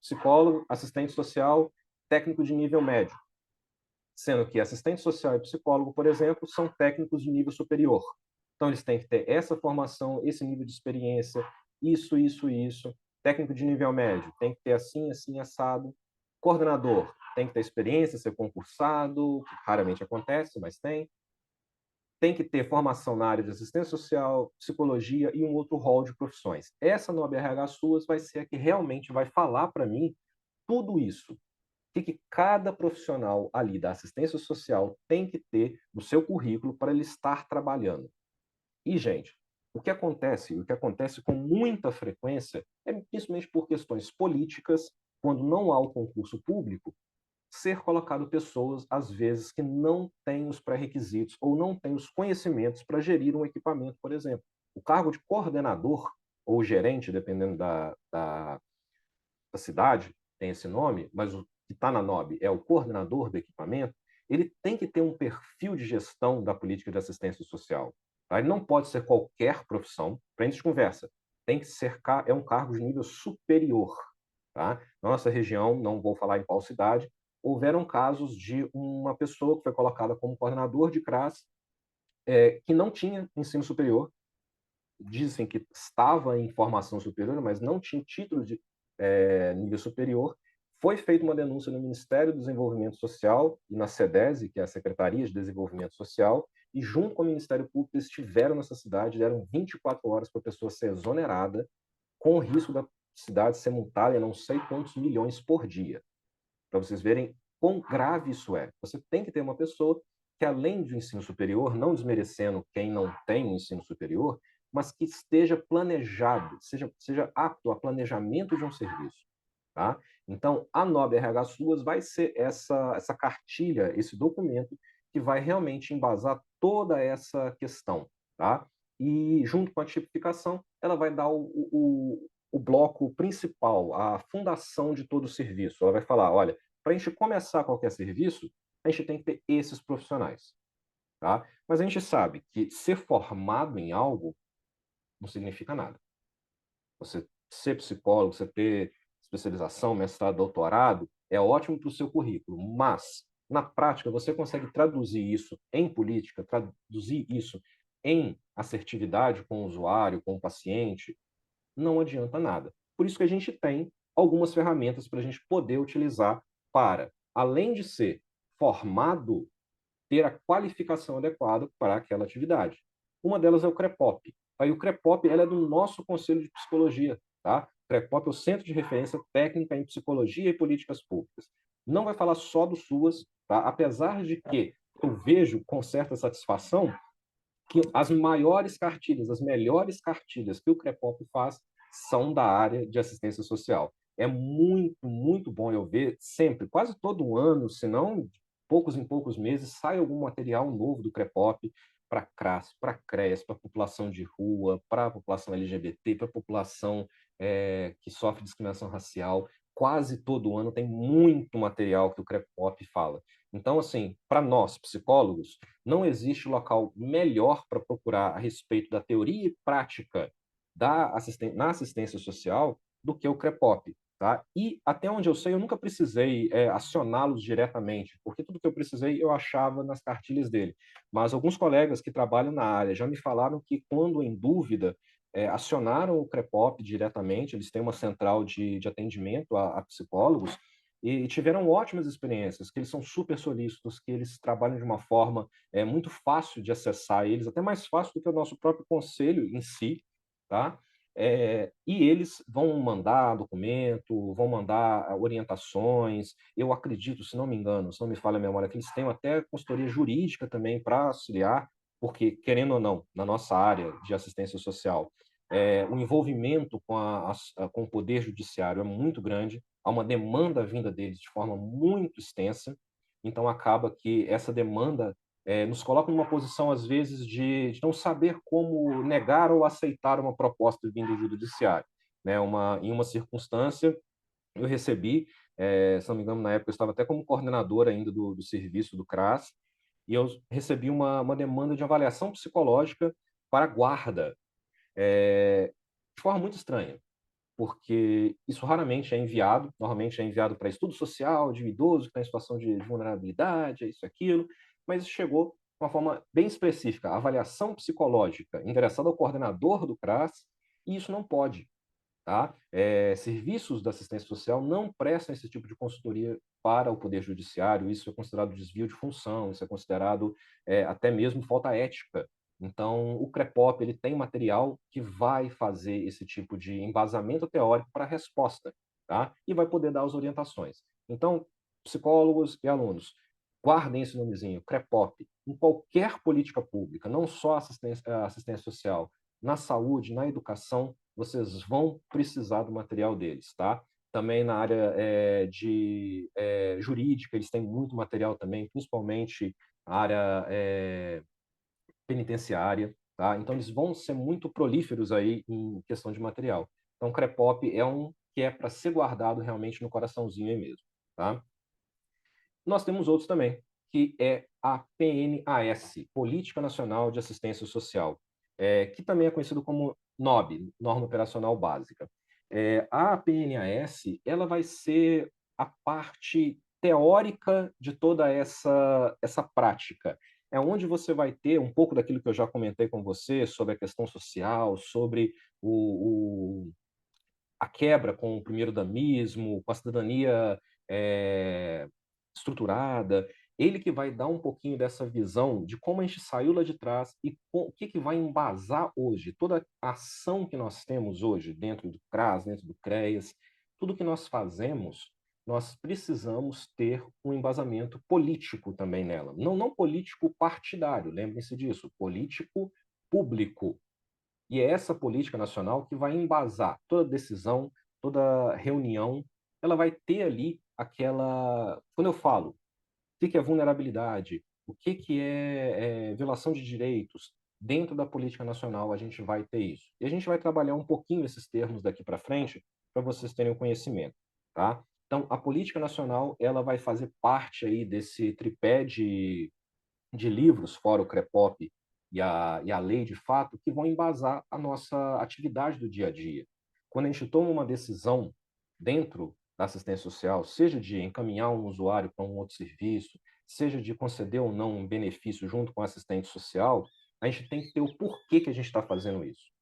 psicólogo, assistente social, técnico de nível médio. Sendo que assistente social e psicólogo, por exemplo, são técnicos de nível superior. Então, eles têm que ter essa formação, esse nível de experiência, isso, isso, isso. Técnico de nível médio tem que ter assim, assim, assado. Coordenador tem que ter experiência, ser concursado, que raramente acontece, mas tem que ter formação na área de assistência social, psicologia e um outro rol de profissões. Essa no ABRH SUAS vai ser a que realmente vai falar para mim tudo isso. O que cada profissional ali da assistência social tem que ter no seu currículo para ele estar trabalhando. E, gente, o que acontece com muita frequência, é principalmente por questões políticas, quando não há o concurso público, ser colocado pessoas, às vezes, que não têm os pré-requisitos ou não têm os conhecimentos para gerir um equipamento, por exemplo. O cargo de coordenador ou gerente, dependendo da cidade, tem esse nome, mas o que está na NOB é o coordenador do equipamento, ele tem que ter um perfil de gestão da política de assistência social. Tá? Ele não pode ser qualquer profissão, para a gente conversa, tem que ser um cargo de nível superior. Tá? Na nossa região, não vou falar em qual cidade, houveram casos de uma pessoa que foi colocada como coordenador de CRAS, que não tinha ensino superior, dizem que estava em formação superior, mas não tinha título de nível superior. Foi feita uma denúncia no Ministério do Desenvolvimento Social e na SEDESE, que é a Secretaria de Desenvolvimento Social, e junto com o Ministério Público eles estiveram nessa cidade, deram 24 horas para a pessoa ser exonerada, com o risco da cidade ser multada em não sei quantos milhões por dia. Para vocês verem quão grave isso é. Você tem que ter uma pessoa que, além do ensino superior, não desmerecendo quem não tem o ensino superior, mas que esteja planejado, seja apto a planejamento de um serviço. Tá? Então, a NOB RH SUAS vai ser essa cartilha, esse documento que vai realmente embasar toda essa questão. Tá? E, junto com a tipificação, ela vai dar o bloco principal, a fundação de todo o serviço. Ela vai falar, olha, para a gente começar qualquer serviço, a gente tem que ter esses profissionais. Tá? Mas a gente sabe que ser formado em algo não significa nada. Você ser psicólogo, você ter especialização, mestrado, doutorado, é ótimo para o seu currículo, mas, na prática, você consegue traduzir isso em política, traduzir isso em assertividade com o usuário, com o paciente, não adianta nada. Por isso que a gente tem algumas ferramentas para a gente poder utilizar para, além de ser formado, ter a qualificação adequada para aquela atividade. Uma delas é o CREPOP. Aí o CREPOP ela é do nosso Conselho de Psicologia. Tá? O CREPOP é o Centro de Referência Técnica em Psicologia e Políticas Públicas. Não vai falar só do SUAS, tá? Apesar de que eu vejo com certa satisfação que as maiores cartilhas, as melhores cartilhas que o CREPOP faz são da área de assistência social. É muito, muito bom eu ver sempre, quase todo ano, se não poucos em poucos meses, sai algum material novo do CREPOP para CRAS, para CREAS, para a população de rua, para a população LGBT, para a população que sofre discriminação racial. Quase todo ano tem muito material que o CREPOP fala. Então, assim, para nós, psicólogos, não existe local melhor para procurar a respeito da teoria e prática na assistência social do que o CREPOP. Tá? E, até onde eu sei, eu nunca precisei acioná-los diretamente, porque tudo que eu precisei eu achava nas cartilhas dele. Mas alguns colegas que trabalham na área já me falaram que, quando em dúvida, acionaram o CREPOP diretamente, eles têm uma central de atendimento a psicólogos, e tiveram ótimas experiências, que eles são super solícitos, que eles trabalham de uma forma muito fácil de acessar eles, até mais fácil do que o nosso próprio conselho em si, tá? E eles vão mandar documento, vão mandar orientações. Eu acredito, se não me engano, se não me falha a memória, que eles têm até consultoria jurídica também para auxiliar, porque, querendo ou não, na nossa área de assistência social, o envolvimento com o poder judiciário é muito grande, há uma demanda vinda deles de forma muito extensa, então acaba que essa demanda nos coloca numa posição, às vezes, de não saber como negar ou aceitar uma proposta vinda do judiciário. Né? Em uma circunstância, eu recebi, se não me engano, na época eu estava até como coordenador ainda do serviço do CRAS, e eu recebi uma demanda de avaliação psicológica para guarda, de forma muito estranha, porque isso raramente é enviado, normalmente é enviado para estudo social de um idoso que está em situação de vulnerabilidade, isso, aquilo, mas isso chegou de uma forma bem específica, avaliação psicológica endereçada ao coordenador do CRAS, e isso não pode. Tá? Serviços da assistência social não prestam esse tipo de consultoria para o Poder Judiciário, isso é considerado desvio de função, isso é considerado até mesmo falta ética. Então, o CREPOP ele tem material que vai fazer esse tipo de embasamento teórico para a resposta, tá? E vai poder dar as orientações. Então, psicólogos e alunos, guardem esse nomezinho, CREPOP, em qualquer política pública, não só assistência social, na saúde, na educação, vocês vão precisar do material deles, tá? Também na área jurídica, eles têm muito material também, principalmente a área penitenciária, tá? Então, eles vão ser muito prolíferos aí em questão de material. Então, o CREPOP é um que é para ser guardado realmente no coraçãozinho aí mesmo, tá? Nós temos outros também, que é a PNAS, Política Nacional de Assistência Social, que também é conhecido como NOB, Norma Operacional Básica. A PNAS, ela vai ser a parte teórica de toda essa prática. É onde você vai ter um pouco daquilo que eu já comentei com você sobre a questão social, sobre a quebra com o primeiro-damismo, com a cidadania é, estruturada, ele que vai dar um pouquinho dessa visão de como a gente saiu lá de trás e o que vai embasar hoje. Toda a ação que nós temos hoje dentro do CRAS, dentro do CREAS, tudo que nós fazemos, nós precisamos ter um embasamento político também nela. Não político partidário, lembrem-se disso, político público. E é essa política nacional que vai embasar toda decisão, toda reunião, ela vai ter ali aquela. Quando eu falo o que é vulnerabilidade, o que é violação de direitos, dentro da política nacional a gente vai ter isso. E a gente vai trabalhar um pouquinho esses termos daqui para frente, para vocês terem o conhecimento. Tá? Então, a política nacional ela vai fazer parte aí desse tripé de livros, fora o CREPOP e a lei de fato, que vão embasar a nossa atividade do dia a dia. Quando a gente toma uma decisão dentro da assistência social, seja de encaminhar um usuário para um outro serviço, seja de conceder ou não um benefício junto com o assistente social, a gente tem que ter o porquê que a gente está fazendo isso.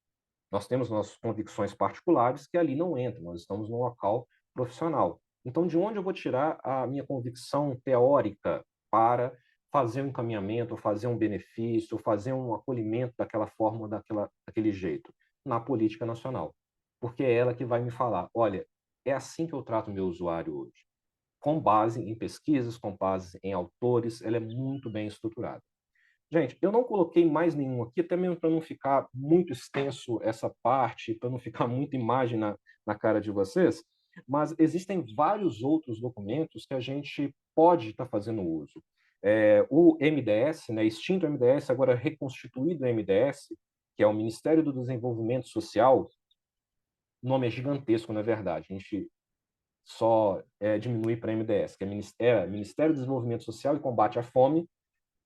Nós temos nossas convicções particulares que ali não entram, nós estamos num local profissional. Então, de onde eu vou tirar a minha convicção teórica para fazer um encaminhamento, fazer um benefício, fazer um acolhimento daquela forma, daquele jeito? Na política nacional. Porque é ela que vai me falar, olha, é assim que eu trato o meu usuário hoje. Com base em pesquisas, com base em autores, ela é muito bem estruturada. Gente, eu não coloquei mais nenhum aqui, até mesmo para não ficar muito extenso essa parte, para não ficar muita imagem na cara de vocês, mas existem vários outros documentos que a gente pode estar fazendo uso. O MDS, né, extinto MDS, agora reconstituído MDS, que é o Ministério do Desenvolvimento Social, o nome é gigantesco, na verdade, a gente só diminui para MDS, que é Ministério do Desenvolvimento Social e Combate à Fome,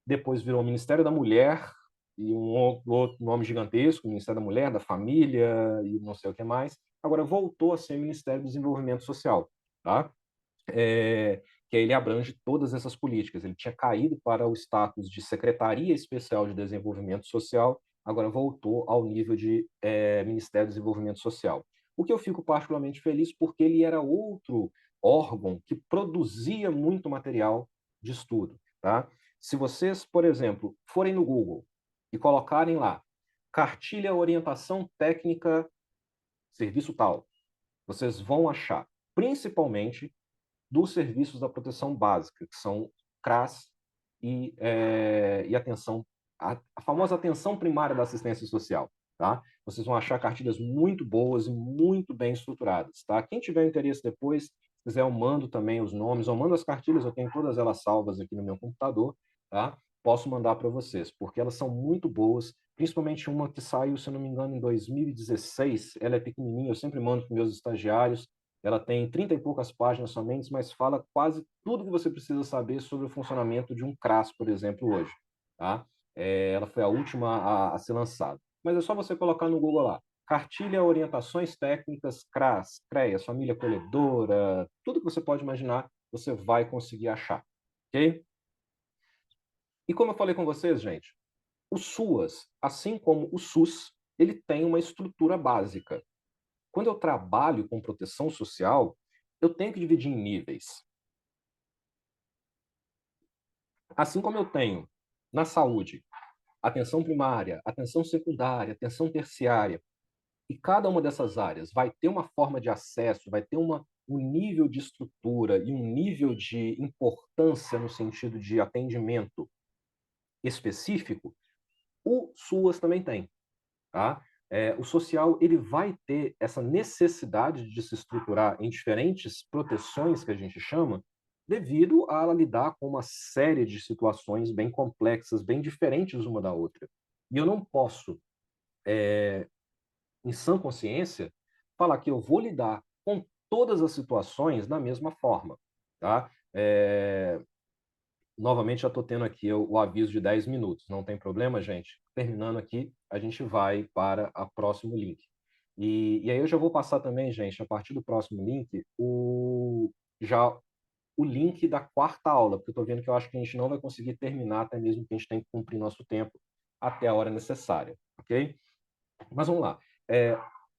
depois virou Ministério da Mulher, e um outro nome gigantesco, Ministério da Mulher, da Família, e não sei o que mais. Agora voltou a ser Ministério do Desenvolvimento Social, tá? Que ele abrange todas essas políticas. Ele tinha caído para o status de Secretaria Especial de Desenvolvimento Social, agora voltou ao nível de Ministério do Desenvolvimento Social. O que eu fico particularmente feliz porque ele era outro órgão que produzia muito material de estudo, tá? Se vocês, por exemplo, forem no Google e colocarem lá cartilha orientação técnica serviço tal, vocês vão achar principalmente dos serviços da proteção básica, que são CRAS e atenção, a famosa atenção primária da assistência social, tá? Vocês vão achar cartilhas muito boas e muito bem estruturadas, tá? Quem tiver interesse depois, se quiser, eu mando também os nomes, eu mando as cartilhas, eu tenho todas elas salvas aqui no meu computador, tá? Posso mandar para vocês, porque elas são muito boas, principalmente uma que saiu, se eu não me engano, em 2016, ela é pequenininha, eu sempre mando para meus estagiários, ela tem 30 e poucas páginas somente, mas fala quase tudo que você precisa saber sobre o funcionamento de um CRAS, por exemplo, hoje. Tá? Ela foi a última a ser lançada. Mas é só você colocar no Google lá. Cartilha Orientações Técnicas CRAS, CREAS, Família Acolhedora, tudo que você pode imaginar, você vai conseguir achar. Ok? E como eu falei com vocês, gente, o SUAS, assim como o SUS, ele tem uma estrutura básica. Quando eu trabalho com proteção social, eu tenho que dividir em níveis. Assim como eu tenho na saúde atenção primária, atenção secundária, atenção terciária, e cada uma dessas áreas vai ter uma forma de acesso, vai ter um nível de estrutura e um nível de importância no sentido de atendimento específico, o SUAS também tem. Tá? O social ele vai ter essa necessidade de se estruturar em diferentes proteções que a gente chama, devido a ela lidar com uma série de situações bem complexas, bem diferentes uma da outra. E eu não posso, em sã consciência, falar que eu vou lidar com todas as situações da mesma forma. Tá? Novamente, já estou tendo aqui o aviso de 10 minutos. Não tem problema, gente? Terminando aqui, a gente vai para o próximo link. E aí eu já vou passar também, gente, a partir do próximo link, já o link da quarta aula, porque eu estou vendo que eu acho que a gente não vai conseguir terminar, até mesmo que a gente tem que cumprir nosso tempo até a hora necessária, ok? Mas vamos lá.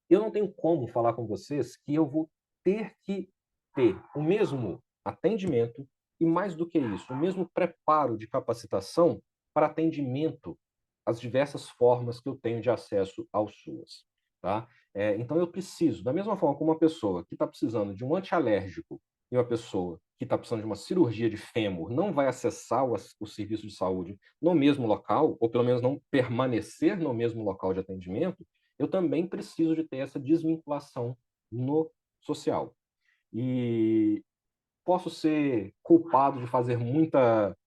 Eu não tenho como falar com vocês que eu vou ter que ter o mesmo atendimento e, mais do que isso, o mesmo preparo de capacitação para atendimento às diversas formas que eu tenho de acesso ao SUAS. Tá? Então, eu preciso, da mesma forma como uma pessoa que está precisando de um antialérgico e uma pessoa que está precisando de uma cirurgia de fêmur não vai acessar o serviço de saúde no mesmo local, ou pelo menos não permanecer no mesmo local de atendimento, eu também preciso de ter essa desvinculação no social. E posso ser culpado de fazer muita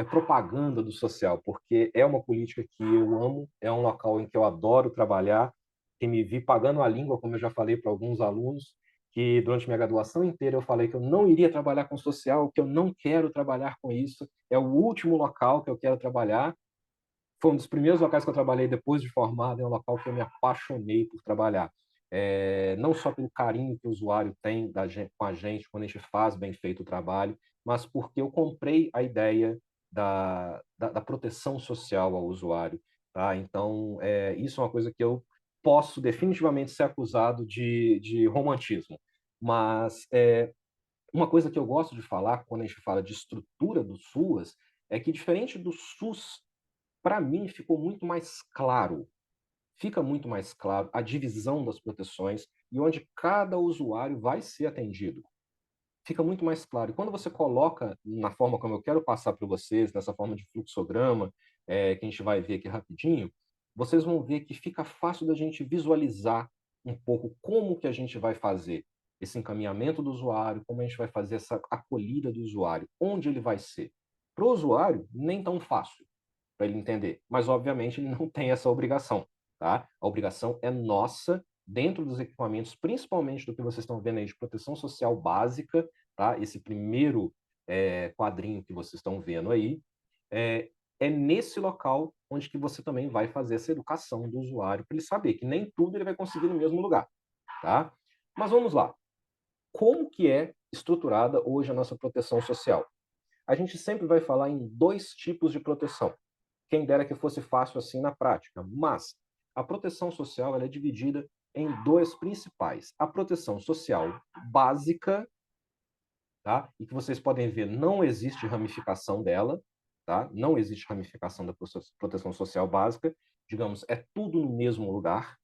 propaganda do social, porque é uma política que eu amo, é um local em que eu adoro trabalhar, que me vi pagando a língua, como eu já falei para alguns alunos, que durante minha graduação inteira eu falei que eu não iria trabalhar com social, que eu não quero trabalhar com isso, é o último local que eu quero trabalhar. Foi um dos primeiros locais que eu trabalhei depois de formado, é um local que eu me apaixonei por trabalhar. Não só pelo carinho que o usuário tem com a gente quando a gente faz bem feito o trabalho, mas porque eu comprei a ideia da proteção social ao usuário. Tá? Então, isso é uma coisa que eu posso definitivamente ser acusado de romantismo. Mas uma coisa que eu gosto de falar quando a gente fala de estrutura do SUAS é que, diferente do SUS, para mim ficou muito mais claro, fica muito mais claro a divisão das proteções e onde cada usuário vai ser atendido. Fica muito mais claro. E quando você coloca na forma como eu quero passar para vocês, nessa forma de fluxograma, que a gente vai ver aqui rapidinho, vocês vão ver que fica fácil da gente visualizar um pouco como que a gente vai fazer esse encaminhamento do usuário, como a gente vai fazer essa acolhida do usuário, onde ele vai ser. Para o usuário, nem tão fácil para ele entender, mas obviamente ele não tem essa obrigação, tá? A obrigação é nossa dentro dos equipamentos, principalmente do que vocês estão vendo aí de proteção social básica, tá? Esse primeiro quadrinho que vocês estão vendo aí, é nesse local onde que você também vai fazer essa educação do usuário para ele saber que nem tudo ele vai conseguir no mesmo lugar, tá? Mas vamos lá. Como que é estruturada hoje a nossa proteção social? A gente sempre vai falar em dois tipos de proteção. Quem dera que fosse fácil assim na prática, mas a proteção social ela é dividida em dois principais. A proteção social básica, tá? E que vocês podem ver, não existe ramificação dela, tá? Não existe ramificação da proteção social básica, digamos, é tudo no mesmo lugar,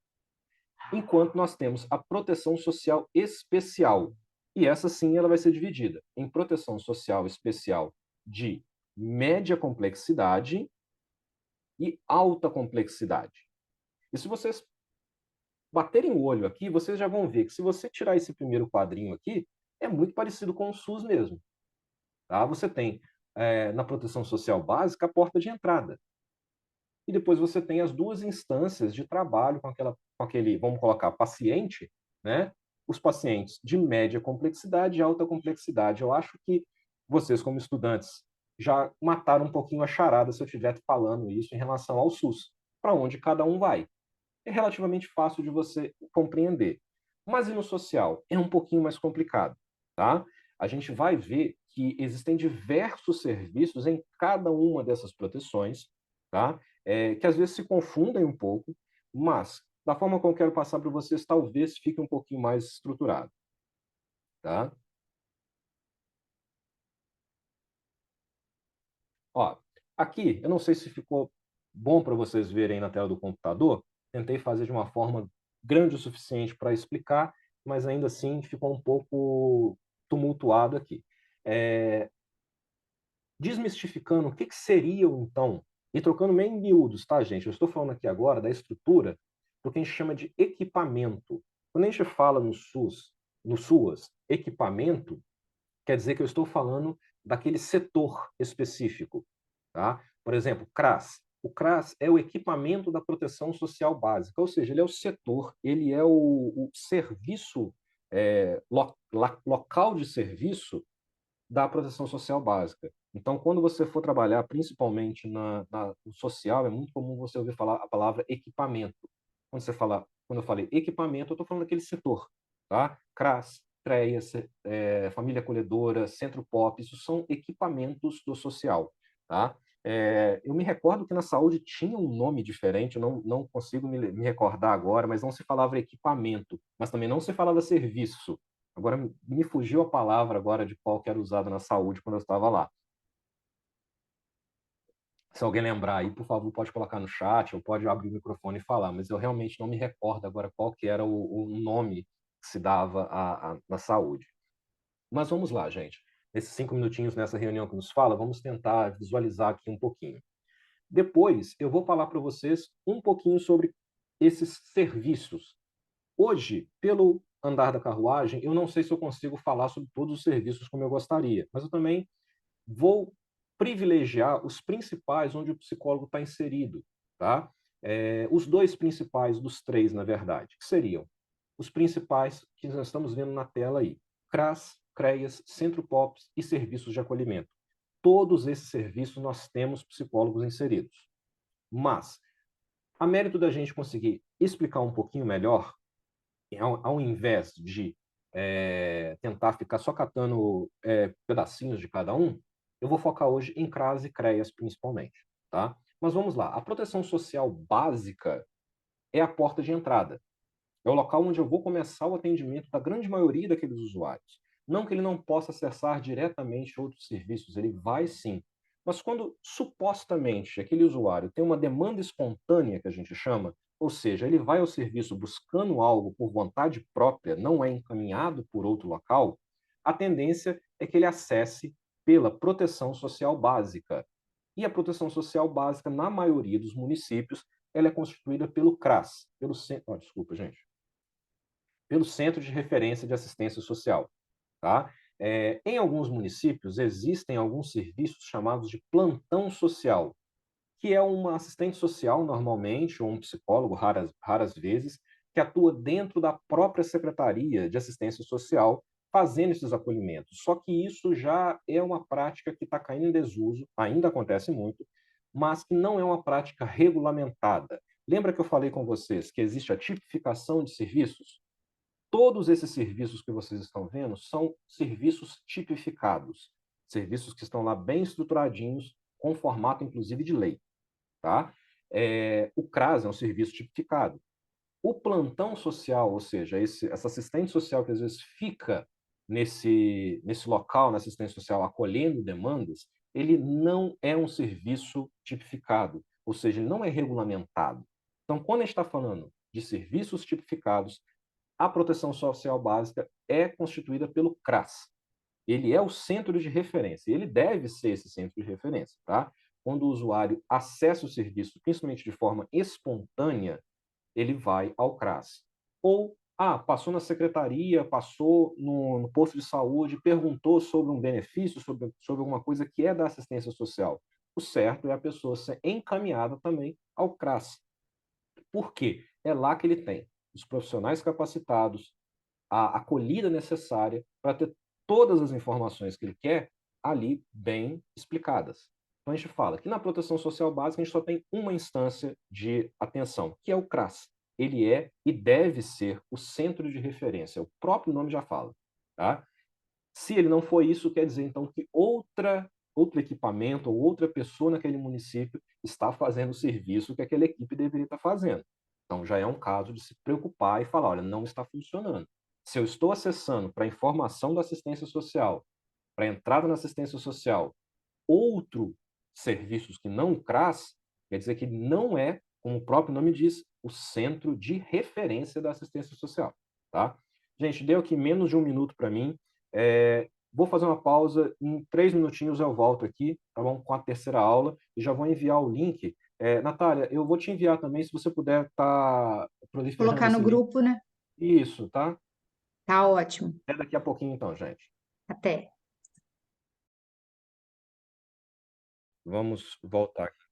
enquanto nós temos a proteção social especial. E essa sim, ela vai ser dividida em proteção social especial de média complexidade e alta complexidade. E se vocês baterem o olho aqui, vocês já vão ver que se você tirar esse primeiro quadrinho aqui, é muito parecido com o SUS mesmo. Tá? Você tem, na proteção social básica, a porta de entrada. E depois você tem as duas instâncias de trabalho com aquele, vamos colocar, paciente, né? Os pacientes de média complexidade e alta complexidade. Eu acho que vocês, como estudantes, já mataram um pouquinho a charada se eu estiver falando isso em relação ao SUS, para onde cada um vai. É relativamente fácil de você compreender. Mas e no social? É um pouquinho mais complicado, tá? A gente vai ver que existem diversos serviços em cada uma dessas proteções, tá? Que às vezes se confundem um pouco, mas da forma como eu quero passar para vocês, talvez fique um pouquinho mais estruturado, tá? Ó, aqui, eu não sei se ficou bom para vocês verem na tela do computador, tentei fazer de uma forma grande o suficiente para explicar, mas ainda assim ficou um pouco tumultuado aqui. É, Desmistificando o que seriam, então, e trocando meio em miúdos, tá, gente? Eu estou falando aqui agora da estrutura do que a gente chama de equipamento. Quando a gente fala no SUS, no SUAS, equipamento, quer dizer que eu estou falando daquele setor específico, tá? Por exemplo, CRAS. O CRAS é o equipamento da proteção social básica, ou seja, ele é o setor, ele é o serviço, local de serviço da proteção social básica. Então, quando você for trabalhar, principalmente no social, é muito comum você ouvir falar a palavra equipamento. Quando eu falei equipamento, eu estou falando daquele setor, tá? CRAS, CREAS, Família Acolhedora, Centro POP, isso são equipamentos do social, tá? Eu me recordo que na saúde tinha um nome diferente, eu não consigo me recordar agora, mas não se falava equipamento, mas também não se falava serviço. Agora me fugiu a palavra agora de qual que era usada na saúde quando eu estava lá. Se alguém lembrar aí, por favor, pode colocar no chat ou pode abrir o microfone e falar, mas eu realmente não me recordo agora qual que era o nome que se dava na saúde. Mas vamos lá, gente. Esses 5 minutinhos nessa reunião que nos fala, vamos tentar visualizar aqui um pouquinho. Depois, eu vou falar para vocês um pouquinho sobre esses serviços. Hoje, pelo andar da carruagem, eu não sei se eu consigo falar sobre todos os serviços como eu gostaria, mas eu também vou privilegiar os principais onde o psicólogo está inserido, tá? Os dois principais dos três, na verdade, que seriam os principais que nós estamos vendo na tela aí: CRAS, CREAS, Centro POPs e serviços de acolhimento. Todos esses serviços nós temos psicólogos inseridos. Mas, a mérito da gente conseguir explicar um pouquinho melhor, ao invés de tentar ficar só catando pedacinhos de cada um, eu vou focar hoje em CRAS e CREAS principalmente, tá? Mas vamos lá. A proteção social básica é a porta de entrada. É o local onde eu vou começar o atendimento da grande maioria daqueles usuários. Não que ele não possa acessar diretamente outros serviços, ele vai sim. Mas quando supostamente aquele usuário tem uma demanda espontânea, que a gente chama, ou seja, ele vai ao serviço buscando algo por vontade própria, não é encaminhado por outro local, a tendência é que ele acesse pela proteção social básica. E a proteção social básica, na maioria dos municípios, ela é constituída pelo CRAS, desculpa, gente, pelo Centro de Referência de Assistência Social, tá? Em alguns municípios existem alguns serviços chamados de plantão social, que é uma assistente social, normalmente, ou um psicólogo, raras vezes, que atua dentro da própria Secretaria de Assistência Social, fazendo esses acolhimentos. Só que isso já é uma prática que está caindo em desuso, ainda acontece muito, mas que não é uma prática regulamentada. Lembra que eu falei com vocês que existe a tipificação de serviços? Todos esses serviços que vocês estão vendo são serviços tipificados, serviços que estão lá bem estruturadinhos, com formato, inclusive, de lei. Tá? O CRAS é um serviço tipificado. O plantão social, ou seja, essa assistente social que às vezes fica nesse local, na assistência social, acolhendo demandas, ele não é um serviço tipificado, ou seja, ele não é regulamentado. Então, quando a gente está falando de serviços tipificados, a proteção social básica é constituída pelo CRAS. Ele é o centro de referência, ele deve ser esse centro de referência, tá? Quando o usuário acessa o serviço, principalmente de forma espontânea, ele vai ao CRAS. Ou, passou na secretaria, passou no posto de saúde, perguntou sobre um benefício, sobre alguma coisa que é da assistência social. O certo é a pessoa ser encaminhada também ao CRAS. Por quê? É lá que ele tem os profissionais capacitados, a acolhida necessária para ter todas as informações que ele quer ali bem explicadas. Então a gente fala que na proteção social básica a gente só tem uma instância de atenção, que é o CRAS. Ele é e deve ser o centro de referência, o próprio nome já fala. Tá? Se ele não for isso, quer dizer então que outro equipamento ou outra pessoa naquele município está fazendo o serviço que aquela equipe deveria estar fazendo. Então já é um caso de se preocupar e falar, olha, não está funcionando. Se eu estou acessando para a informação da assistência social, para a entrada na assistência social, outro serviços que não o CRAS, quer dizer que não é, como o próprio nome diz, o centro de referência da assistência social. Tá? Gente, deu aqui menos de um minuto para mim. Vou fazer uma pausa, em 3 minutinhos eu volto aqui, tá bom? Com a terceira aula, e já vou enviar o link. Natália, eu vou te enviar também, se você puder estar proliferando Colocar no esse link. grupo, né? Isso, tá? Tá ótimo. Até daqui a pouquinho, então, gente. Até. Vamos voltar aqui.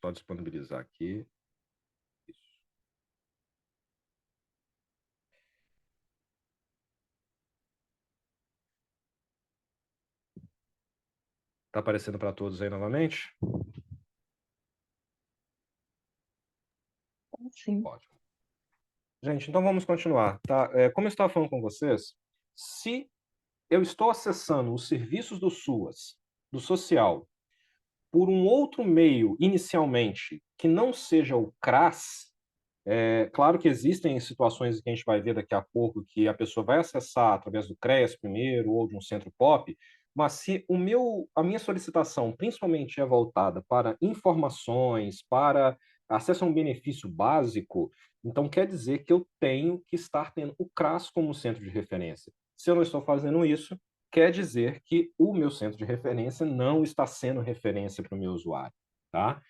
Só disponibilizar aqui. Isso. Tá aparecendo para todos aí novamente? Sim. Ótimo. Gente, então vamos continuar, tá? Como eu estava falando com vocês, se eu estou acessando os serviços do SUAS, do social, por um outro meio, inicialmente, que não seja o CRAS, claro que existem situações que a gente vai ver daqui a pouco que a pessoa vai acessar através do CREAS primeiro ou de um centro POP, mas se a minha solicitação principalmente é voltada para informações, para acesso a um benefício básico, então quer dizer que eu tenho que estar tendo o CRAS como centro de referência. Se eu não estou fazendo isso, quer dizer que o meu centro de referência não está sendo referência para o meu usuário, tá?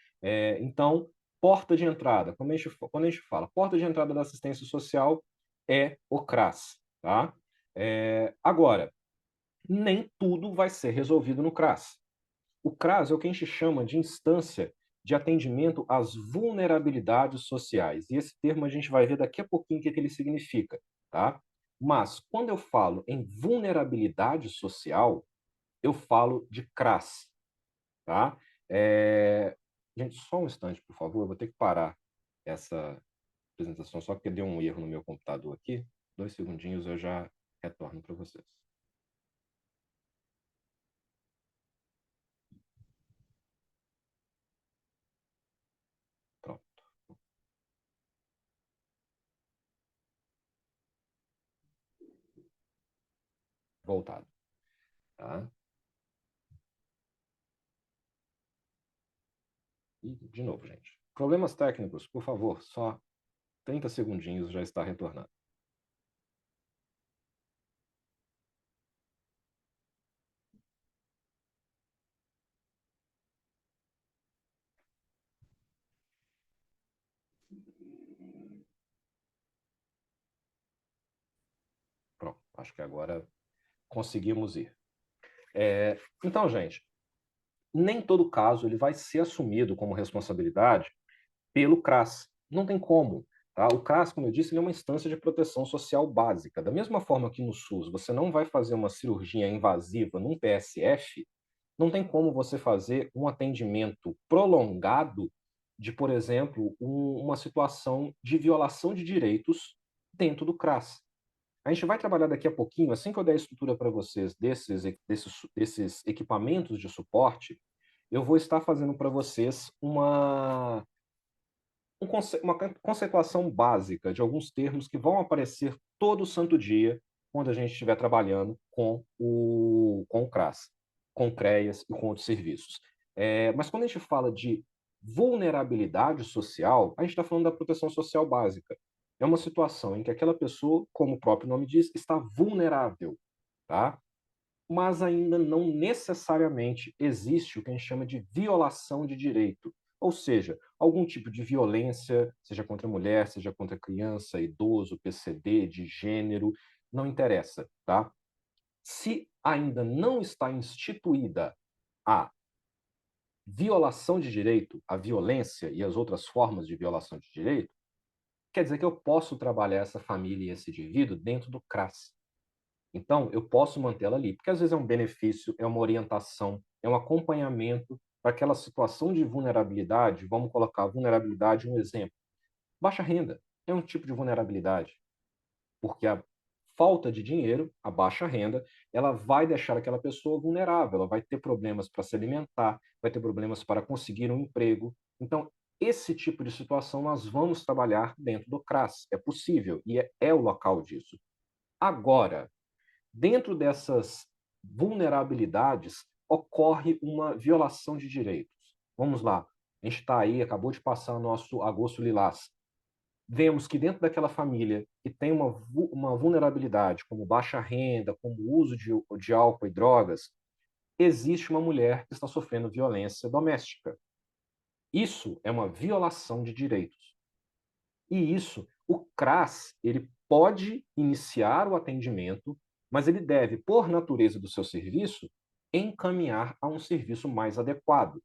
Então, porta de entrada, quando a gente fala porta de entrada da assistência social, é o CRAS, tá? Agora, nem tudo vai ser resolvido no CRAS. O CRAS é o que a gente chama de instância de atendimento às vulnerabilidades sociais. E esse termo a gente vai ver daqui a pouquinho o que ele significa, tá? Mas, quando eu falo em vulnerabilidade social, eu falo de CRAS, tá? Gente, só um instante, por favor, eu vou ter que parar essa apresentação só porque deu um erro no meu computador aqui. 2 segundinhos eu já retorno para vocês. Pronto, voltado, tá? E, de novo, gente. Problemas técnicos, por favor, só 30 segundinhos já está retornando. Acho que agora conseguimos ir. Então, gente, nem todo caso ele vai ser assumido como responsabilidade pelo CRAS. Não tem como. Tá? O CRAS, como eu disse, ele é uma instância de proteção social básica. Da mesma forma que no SUS você não vai fazer uma cirurgia invasiva num PSF, não tem como você fazer um atendimento prolongado de, por exemplo, uma situação de violação de direitos dentro do CRAS. A gente vai trabalhar daqui a pouquinho, assim que eu der a estrutura para vocês desses equipamentos de suporte, eu vou estar fazendo para vocês uma conceituação básica de alguns termos que vão aparecer todo santo dia quando a gente estiver trabalhando com o CRAS, com o CREAS e com outros serviços. Mas quando a gente fala de vulnerabilidade social, a gente está falando da proteção social básica. É uma situação em que aquela pessoa, como o próprio nome diz, está vulnerável, tá? Mas ainda não necessariamente existe o que a gente chama de violação de direito, ou seja, algum tipo de violência, seja contra a mulher, seja contra a criança, idoso, PCD, de gênero, não interessa, tá? Se ainda não está instituída a violação de direito, a violência e as outras formas de violação de direito, quer dizer que eu posso trabalhar essa família e esse indivíduo dentro do CRAS. Então, eu posso mantê-la ali, porque às vezes é um benefício, é uma orientação, é um acompanhamento para aquela situação de vulnerabilidade. Vamos colocar vulnerabilidade um exemplo. Baixa renda é um tipo de vulnerabilidade, porque a falta de dinheiro, a baixa renda, ela vai deixar aquela pessoa vulnerável, ela vai ter problemas para se alimentar, vai ter problemas para conseguir um emprego. Então, esse tipo de situação nós vamos trabalhar dentro do CRAS. É possível e é o local disso. Agora, dentro dessas vulnerabilidades, ocorre uma violação de direitos. Vamos lá, a gente está aí, acabou de passar o nosso agosto lilás. Vemos que dentro daquela família que tem uma vulnerabilidade, como baixa renda, como uso de álcool e drogas, existe uma mulher que está sofrendo violência doméstica. Isso é uma violação de direitos. E isso, o CRAS, ele pode iniciar o atendimento, mas ele deve, por natureza do seu serviço, encaminhar a um serviço mais adequado.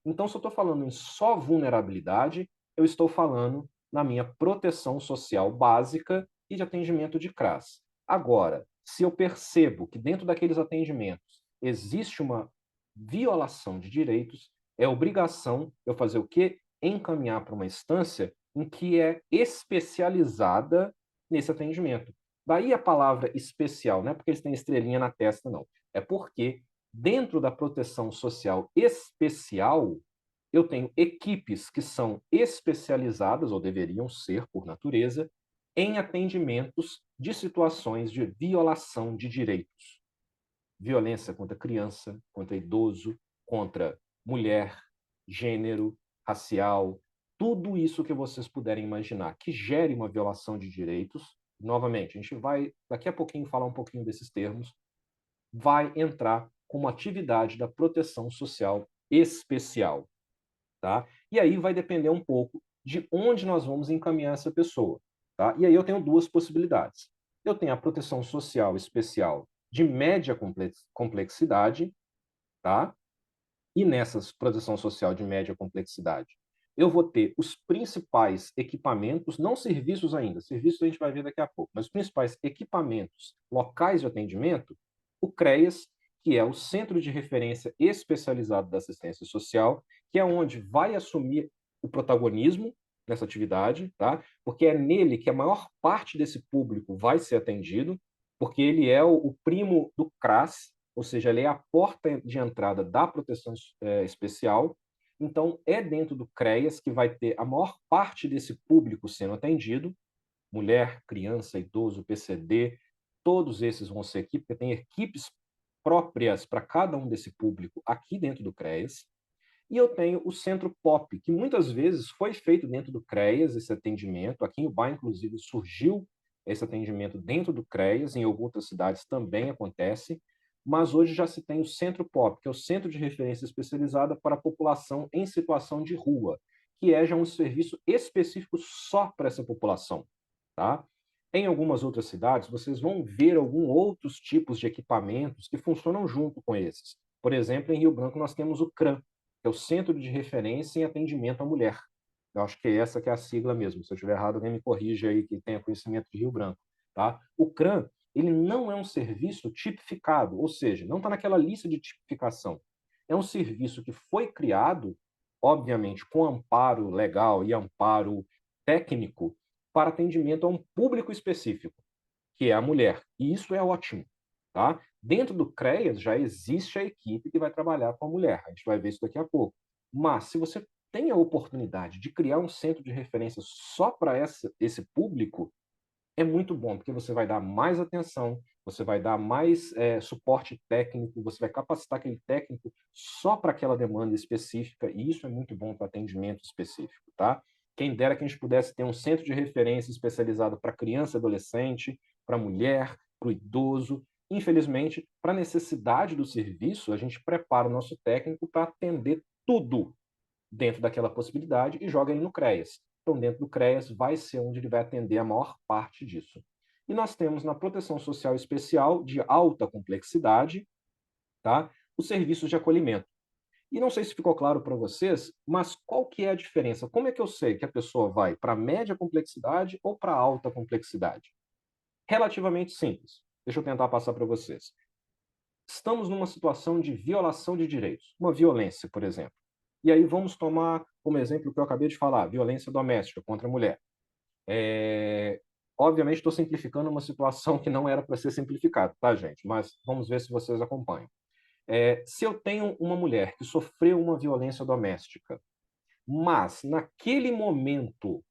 Então, se eu estou falando em só vulnerabilidade, eu estou falando na minha proteção social básica e de atendimento de CRAS. Agora, se eu percebo que dentro daqueles atendimentos existe uma violação de direitos, é obrigação eu fazer o quê? Encaminhar para uma instância em que é especializada nesse atendimento. Daí a palavra especial, não é porque eles têm estrelinha na testa, não. É porque dentro da proteção social especial, eu tenho equipes que são especializadas, ou deveriam ser por natureza, em atendimentos de situações de violação de direitos. Violência contra criança, contra idoso, contra mulher, gênero, racial, tudo isso que vocês puderem imaginar que gere uma violação de direitos. Novamente, a gente vai daqui a pouquinho falar um pouquinho desses termos, vai entrar como atividade da proteção social especial, tá? E aí vai depender um pouco de onde nós vamos encaminhar essa pessoa, tá? E aí eu tenho duas possibilidades. Eu tenho a proteção social especial de média complexidade, tá? E nessas proteção social de média complexidade, eu vou ter os principais equipamentos, não serviços ainda, serviços a gente vai ver daqui a pouco, mas os principais equipamentos locais de atendimento, o CREAS, que é o Centro de Referência Especializado da Assistência Social, que é onde vai assumir o protagonismo nessa atividade, tá? Porque é nele que a maior parte desse público vai ser atendido, porque ele é o primo do CRAS, ou seja, ele é a porta de entrada da proteção especial. Então, é dentro do CREAS que vai ter a maior parte desse público sendo atendido, mulher, criança, idoso, PCD, todos esses vão ser equipes, porque tem equipes próprias para cada um desse público aqui dentro do CREAS. E eu tenho o Centro POP, que muitas vezes foi feito dentro do CREAS, esse atendimento. Aqui em Ubá, inclusive, surgiu esse atendimento dentro do CREAS, em outras cidades também acontece, mas hoje já se tem o Centro POP, que é o Centro de Referência Especializada para a População em Situação de Rua, que é já um serviço específico só para essa população, tá? Em algumas outras cidades, vocês vão ver alguns outros tipos de equipamentos que funcionam junto com esses. Por exemplo, em Rio Branco nós temos o CRAM, que é o Centro de Referência em Atendimento à Mulher. Eu acho que é essa que é a sigla mesmo. Se eu estiver errado, alguém me corrige aí que tenha conhecimento de Rio Branco. Tá? O CRAM, ele não é um serviço tipificado, ou seja, não está naquela lista de tipificação. É um serviço que foi criado, obviamente, com amparo legal e amparo técnico, para atendimento a um público específico, que é a mulher. E isso é ótimo. Tá? Dentro do CREAS já existe a equipe que vai trabalhar com a mulher. A gente vai ver isso daqui a pouco. Mas se você tem a oportunidade de criar um centro de referência só para esse público, é muito bom, porque você vai dar mais atenção, você vai dar mais suporte técnico, você vai capacitar aquele técnico só para aquela demanda específica, e isso é muito bom para atendimento específico, tá? Quem dera que a gente pudesse ter um centro de referência especializado para criança e adolescente, para mulher, para o idoso. Infelizmente, para a necessidade do serviço, a gente prepara o nosso técnico para atender tudo dentro daquela possibilidade e joga ele no CREAS. Então, dentro do CREAS vai ser onde ele vai atender a maior parte disso. E nós temos na proteção social especial de alta complexidade, tá? Os serviços de acolhimento. E não sei se ficou claro para vocês, mas qual que é a diferença? Como é que eu sei que a pessoa vai para média complexidade ou para alta complexidade? Relativamente simples. Deixa eu tentar passar para vocês. Estamos numa situação de violação de direitos, uma violência, por exemplo. E aí vamos tomar como exemplo o que eu acabei de falar, violência doméstica contra a mulher. Obviamente estou simplificando uma situação que não era para ser simplificada, tá, gente? Mas vamos ver se vocês acompanham. Se eu tenho uma mulher que sofreu uma violência doméstica, mas naquele momento,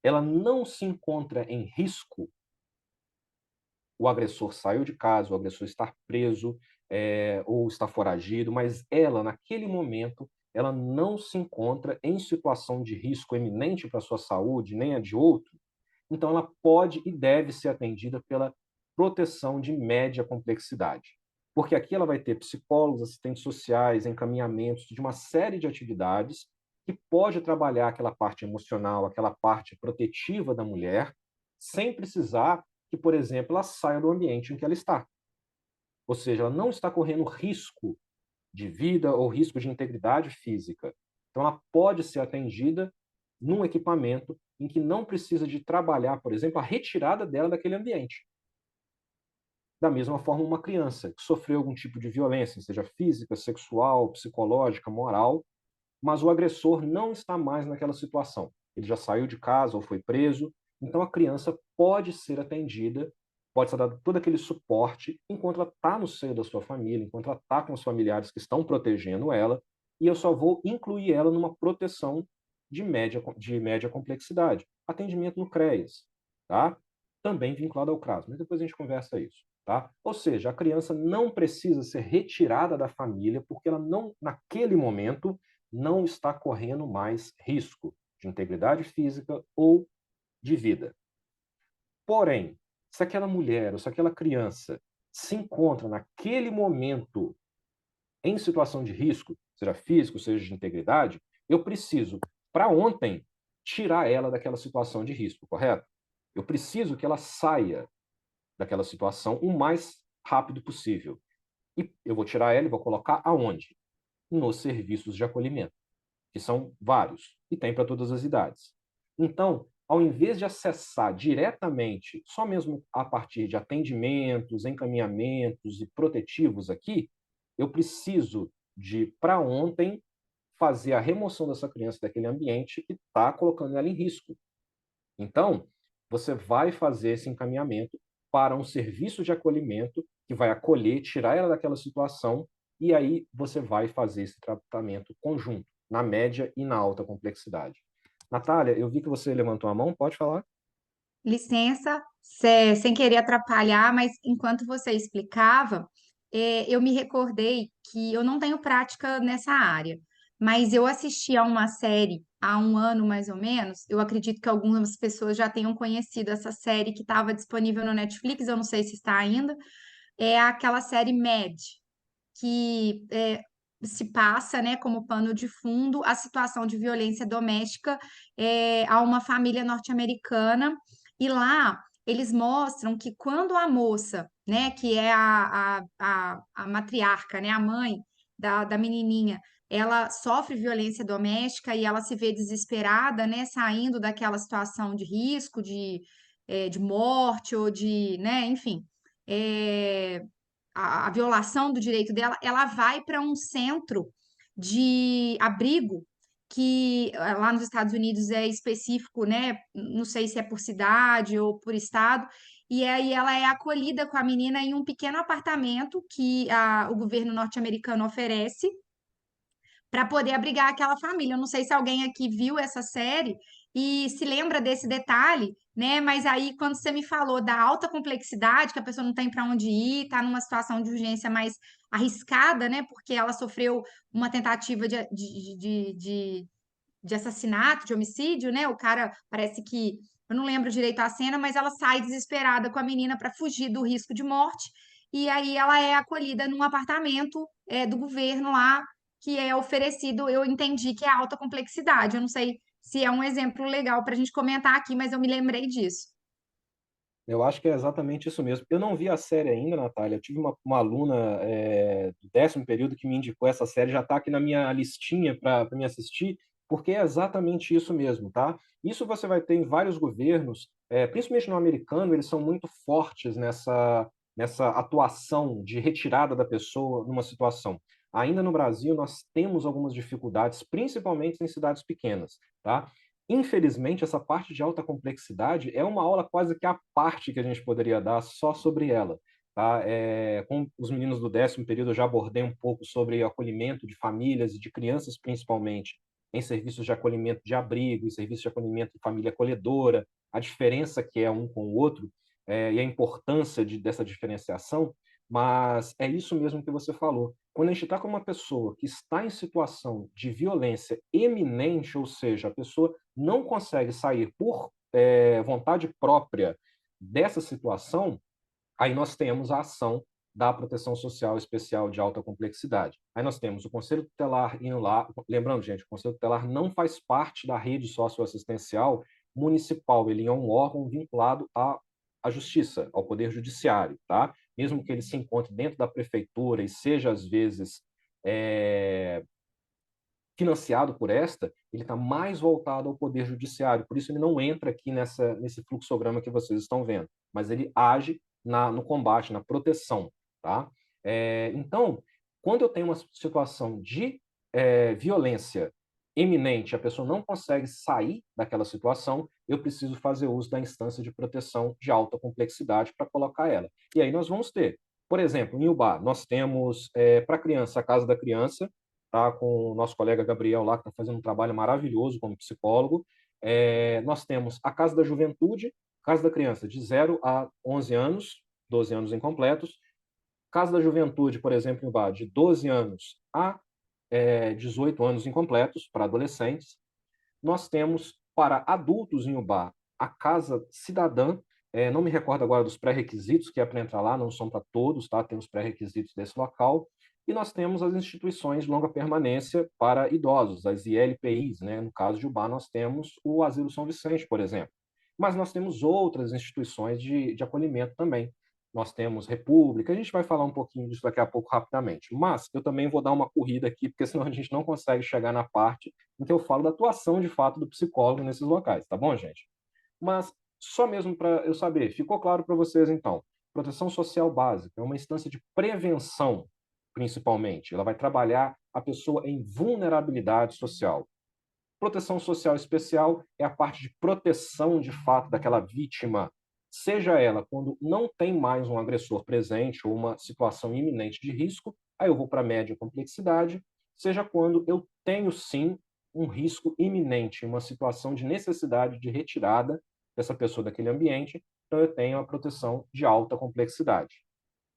ela não se encontra em risco, o agressor saiu de casa, o agressor está preso, ou está foragido, mas ela, naquele momento, ela não se encontra em situação de risco eminente para a sua saúde, nem a de outro, então ela pode e deve ser atendida pela proteção de média complexidade. Porque aqui ela vai ter psicólogos, assistentes sociais, encaminhamentos de uma série de atividades que pode trabalhar aquela parte emocional, aquela parte protetiva da mulher, sem precisar que, por exemplo, ela saia do ambiente em que ela está. Ou seja, ela não está correndo risco de vida ou risco de integridade física. Então, ela pode ser atendida num equipamento em que não precisa de trabalhar, por exemplo, a retirada dela daquele ambiente. Da mesma forma, uma criança que sofreu algum tipo de violência, seja física, sexual, psicológica, moral, mas o agressor não está mais naquela situação. Ele já saiu de casa ou foi preso, então a criança pode ser atendida, pode ser dado todo aquele suporte enquanto ela está no seio da sua família, enquanto ela está com os familiares que estão protegendo ela, e eu só vou incluir ela numa proteção de média complexidade. Atendimento no CREAS, tá? Também vinculado ao CRAS, mas depois a gente conversa isso. Tá? Ou seja, a criança não precisa ser retirada da família porque ela não, naquele momento, não está correndo mais risco de integridade física ou de vida. Porém, se aquela mulher ou se aquela criança se encontra naquele momento em situação de risco, seja físico, seja de integridade, eu preciso, para ontem, tirar ela daquela situação de risco, correto? Eu preciso que ela saia daquela situação o mais rápido possível. E eu vou tirar ela e vou colocar aonde? Nos serviços de acolhimento, que são vários, e tem para todas as idades. Então, ao invés de acessar diretamente, só mesmo a partir de atendimentos, encaminhamentos e protetivos aqui, eu preciso de, para ontem, fazer a remoção dessa criança daquele ambiente que está colocando ela em risco. Então, você vai fazer esse encaminhamento para um serviço de acolhimento que vai acolher, tirar ela daquela situação, e aí você vai fazer esse tratamento conjunto, na média e na alta complexidade. Natália, eu vi que você levantou a mão, pode falar? Licença, sem querer atrapalhar, mas enquanto você explicava, eu me recordei que eu não tenho prática nessa área, mas eu assisti a uma série há um ano mais ou menos. Eu acredito que algumas pessoas já tenham conhecido essa série que estava disponível no Netflix, eu não sei se está ainda. É aquela série Mad, que se passa, né, como pano de fundo a situação de violência doméstica a uma família norte-americana. E lá eles mostram que quando a moça, né, que é a matriarca, né, a mãe da menininha, ela sofre violência doméstica e ela se vê desesperada, né, saindo daquela situação de risco, de morte ou de, né, enfim, é, a violação do direito dela, ela vai para um centro de abrigo que lá nos Estados Unidos é específico, né? Não sei se é por cidade ou por estado. E aí ela é acolhida com a menina em um pequeno apartamento que o governo norte-americano oferece para poder abrigar aquela família. Eu não sei se alguém aqui viu essa série e se lembra desse detalhe, né? Mas aí, quando você me falou da alta complexidade, que a pessoa não tem para onde ir, está numa situação de urgência mais arriscada, né? Porque ela sofreu uma tentativa de assassinato, de homicídio, né? O cara parece que. Eu não lembro direito a cena, mas ela sai desesperada com a menina para fugir do risco de morte. E aí ela é acolhida num apartamento do governo lá que é oferecido, eu entendi que é alta complexidade. Eu não sei se é um exemplo legal para a gente comentar aqui, mas eu me lembrei disso. Eu acho que é exatamente isso mesmo. Eu não vi a série ainda, Natália. Eu tive uma aluna do 10º período que me indicou essa série, já está aqui na minha listinha para me assistir, porque é exatamente isso mesmo, tá? Isso você vai ter em vários governos, principalmente no americano, eles são muito fortes nessa atuação de retirada da pessoa numa situação. Ainda no Brasil, nós temos algumas dificuldades, principalmente em cidades pequenas, tá? Infelizmente, essa parte de alta complexidade é uma aula quase que à parte que a gente poderia dar só sobre ela. Tá? Com os meninos do 10º período, eu já abordei um pouco sobre acolhimento de famílias e de crianças, principalmente, em serviços de acolhimento de abrigo, em serviços de acolhimento de família acolhedora, a diferença que é um com o outro e a importância dessa diferenciação, mas é isso mesmo que você falou. Quando a gente está com uma pessoa que está em situação de violência eminente, ou seja, a pessoa não consegue sair por vontade própria dessa situação, aí nós temos a ação da proteção social especial de alta complexidade. Aí nós temos o Conselho Tutelar indo lá, lembrando, gente, o Conselho Tutelar não faz parte da rede socioassistencial municipal, ele é um órgão vinculado à justiça, ao poder judiciário, tá? Mesmo que ele se encontre dentro da prefeitura e seja às vezes financiado por esta, ele está mais voltado ao poder judiciário, por isso ele não entra aqui nesse fluxograma que vocês estão vendo, mas ele age no combate, na proteção, tá? Então, quando eu tenho uma situação de violência eminente, a pessoa não consegue sair daquela situação, eu preciso fazer uso da instância de proteção de alta complexidade para colocar ela. E aí nós vamos ter, por exemplo, em Ubá, nós temos para a criança a Casa da Criança, tá, com o nosso colega Gabriel lá, que está fazendo um trabalho maravilhoso como psicólogo. Nós temos a Casa da Juventude, Casa da Criança de 0 a 11 anos, 12 anos incompletos. Casa da Juventude, por exemplo, em Ubá, de 12 anos a 18 anos incompletos, para adolescentes. Nós temos para adultos em Ubá a Casa Cidadã, não me recordo agora dos pré-requisitos que é para entrar lá, não são para todos, tá? Tem os pré-requisitos desse local. E nós temos as instituições de longa permanência para idosos, as ILPIs, né? No caso de Ubá, nós temos o Asilo São Vicente, por exemplo. Mas nós temos outras instituições de acolhimento também. Nós temos República, a gente vai falar um pouquinho disso daqui a pouco rapidamente. Mas eu também vou dar uma corrida aqui, porque senão a gente não consegue chegar na parte em que eu falo da atuação de fato do psicólogo nesses locais, tá bom, gente? Mas só mesmo para eu saber, ficou claro para vocês então? Proteção social básica é uma instância de prevenção, principalmente. Ela vai trabalhar a pessoa em vulnerabilidade social. Proteção social especial é a parte de proteção de fato daquela vítima, seja ela quando não tem mais um agressor presente ou uma situação iminente de risco, aí eu vou para média complexidade, seja quando eu tenho sim um risco iminente, uma situação de necessidade de retirada dessa pessoa daquele ambiente, então eu tenho a proteção de alta complexidade.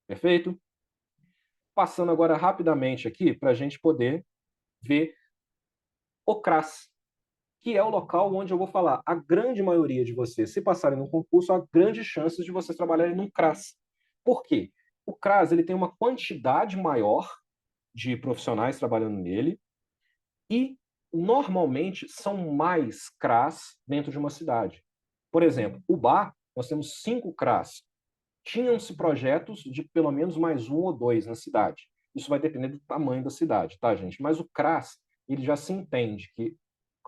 Perfeito? Passando agora rapidamente aqui para a gente poder ver o CRAS, que é o local onde eu vou falar. A grande maioria de vocês, se passarem no concurso, há grandes chances de vocês trabalharem num CRAS. Por quê? O CRAS ele tem uma quantidade maior de profissionais trabalhando nele e, normalmente, são mais CRAs dentro de uma cidade. Por exemplo, o bar, nós temos 5 CRAs. Tinham-se projetos de pelo menos mais 1 ou 2 na cidade. Isso vai depender do tamanho da cidade, tá, gente? Mas o CRAS, ele já se entende que,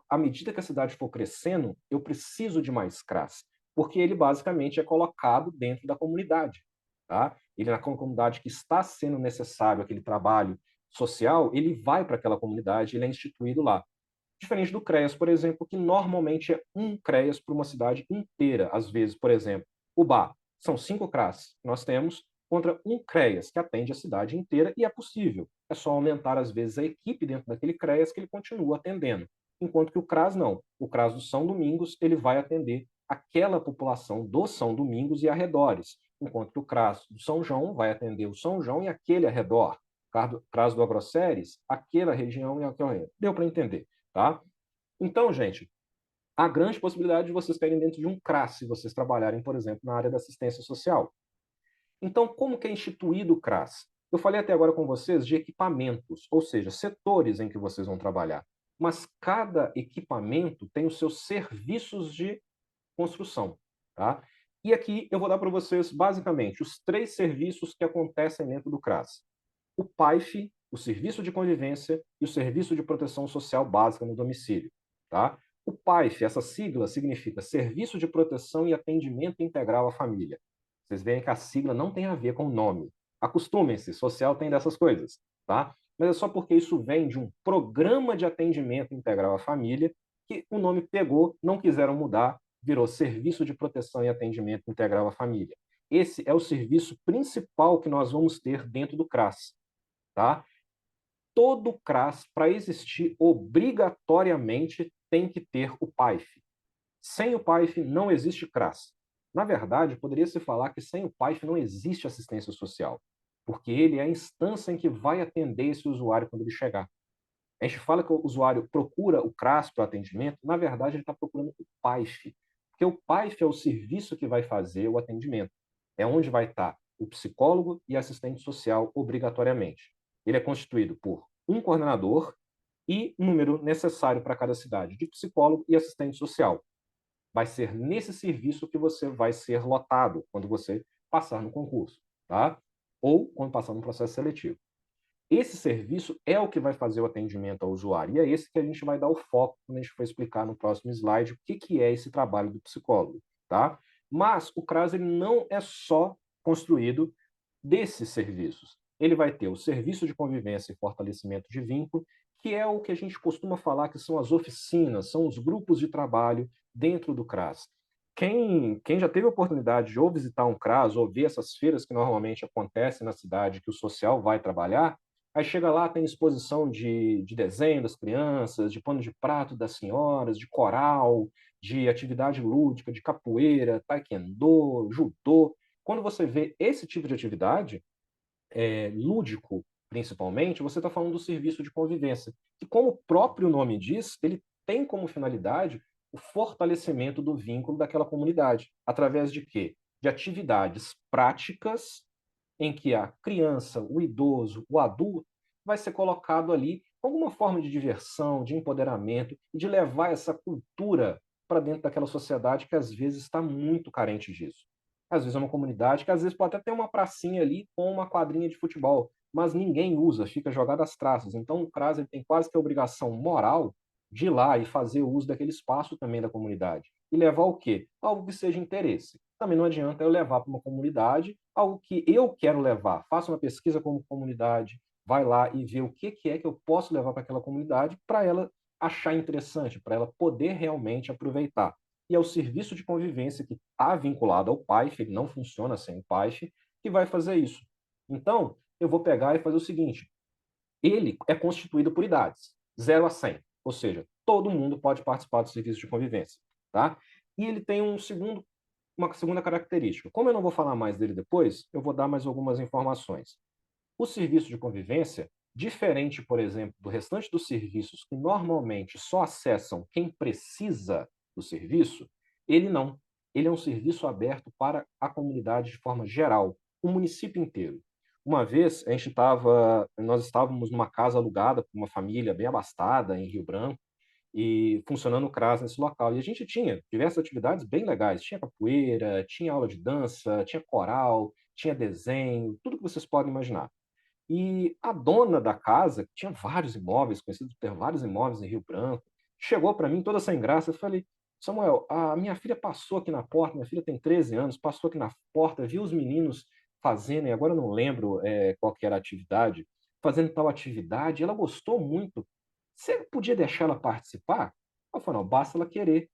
à medida que a cidade for crescendo, eu preciso de mais CRAS, porque ele basicamente é colocado dentro da comunidade, tá? Ele, na comunidade que está sendo necessário aquele trabalho social, ele vai para aquela comunidade, ele é instituído lá. Diferente do CREAS, por exemplo, que normalmente é um CREAS para uma cidade inteira. Às vezes, por exemplo, o bar, são 5 CRAS que nós temos contra um CREAS que atende a cidade inteira e é possível. É só aumentar, às vezes, a equipe dentro daquele CREAS que ele continua atendendo. Enquanto que o CRAS não. O CRAS do São Domingos, ele vai atender aquela população do São Domingos e arredores. Enquanto que o CRAS do São João vai atender o São João e aquele arredor. O CRAS do Agroceres, aquela região e aquele arredor. Deu para entender, tá? Então, gente, há grande possibilidade de vocês caírem dentro de um CRAS se vocês trabalharem, por exemplo, na área da assistência social. Então, como que é instituído o CRAS? Eu falei até agora com vocês de equipamentos, ou seja, setores em que vocês vão trabalhar. Mas cada equipamento tem os seus serviços de construção, tá? E aqui eu vou dar para vocês, basicamente, os 3 serviços que acontecem dentro do CRAS. O PAIF, o Serviço de Convivência e o Serviço de Proteção Social Básica no Domicílio, tá? O PAIF, essa sigla significa Serviço de Proteção e Atendimento Integral à Família. Vocês veem que a sigla não tem a ver com o nome. Acostumem-se, social tem dessas coisas, tá? Mas é só porque isso vem de um programa de atendimento integral à família que o nome pegou, não quiseram mudar, virou Serviço de Proteção e Atendimento Integral à Família. Esse é o serviço principal que nós vamos ter dentro do CRAS, tá? Todo CRAS, para existir, obrigatoriamente tem que ter o PAIF. Sem o PAIF não existe CRAS. Na verdade, poderia-se falar que sem o PAIF não existe assistência social, porque ele é a instância em que vai atender esse usuário quando ele chegar. A gente fala que o usuário procura o CRAS para o atendimento, na verdade ele está procurando o PAIF, porque o PAIF é o serviço que vai fazer o atendimento. É onde vai estar o psicólogo e assistente social obrigatoriamente. Ele é constituído por um coordenador e um número necessário para cada cidade de psicólogo e assistente social. Vai ser nesse serviço que você vai ser lotado quando você passar no concurso, tá? Ou quando passar no processo seletivo. Esse serviço é o que vai fazer o atendimento ao usuário, e é esse que a gente vai dar o foco quando a gente for explicar no próximo slide o que é esse trabalho do psicólogo, tá? Mas o CRAS ele não é só construído desses serviços. Ele vai ter o serviço de convivência e fortalecimento de vínculo, que é o que a gente costuma falar que são as oficinas, são os grupos de trabalho dentro do CRAS. Quem já teve a oportunidade de ou visitar um CRAS ou ver essas feiras que normalmente acontecem na cidade que o social vai trabalhar, aí chega lá, tem exposição de desenho das crianças, de pano de prato das senhoras, de coral, de atividade lúdica, de capoeira, taekwondo, judô. Quando você vê esse tipo de atividade, lúdico principalmente, você está falando do serviço de convivência, que, como o próprio nome diz, ele tem como finalidade o fortalecimento do vínculo daquela comunidade. Através de quê? De atividades práticas em que a criança, o idoso, o adulto vai ser colocado ali com alguma forma de diversão, de empoderamento e de levar essa cultura para dentro daquela sociedade que às vezes está muito carente disso. Às vezes é uma comunidade que às vezes pode até ter uma pracinha ali com uma quadrinha de futebol, mas ninguém usa, fica jogado às traças. Então o CRAS ele tem quase que a obrigação moral de ir lá e fazer uso daquele espaço também da comunidade. E levar o quê? Algo que seja interesse. Também não adianta eu levar para uma comunidade algo que eu quero levar. Faça uma pesquisa como comunidade, vai lá e vê o que é que eu posso levar para aquela comunidade para ela achar interessante, para ela poder realmente aproveitar. E é o serviço de convivência que está vinculado ao PAIF, ele não funciona sem o PAIF, que vai fazer isso. Então, eu vou pegar e fazer o seguinte: ele é constituído por idades, 0 a 100, ou seja, todo mundo pode participar do serviço de convivência, tá? E ele tem uma segunda característica. Como eu não vou falar mais dele depois, eu vou dar mais algumas informações. O serviço de convivência, diferente, por exemplo, do restante dos serviços que normalmente só acessam quem precisa do serviço, ele não. Ele é um serviço aberto para a comunidade de forma geral, o município inteiro. Uma vez, nós estávamos numa casa alugada por uma família bem abastada em Rio Branco, e funcionando o CRAS nesse local. E a gente tinha diversas atividades bem legais. Tinha capoeira, tinha aula de dança, tinha coral, tinha desenho, tudo que vocês podem imaginar. E a dona da casa, que tinha vários imóveis, conhecido por ter vários imóveis em Rio Branco, chegou para mim toda sem graça. Eu falei: Samuel, a minha filha passou aqui na porta, minha filha tem 13 anos, passou aqui na porta, viu os meninos fazendo, e agora eu não lembro qual que era a atividade, fazendo tal atividade, ela gostou muito. Você podia deixar ela participar? Eu falei: não, basta ela querer.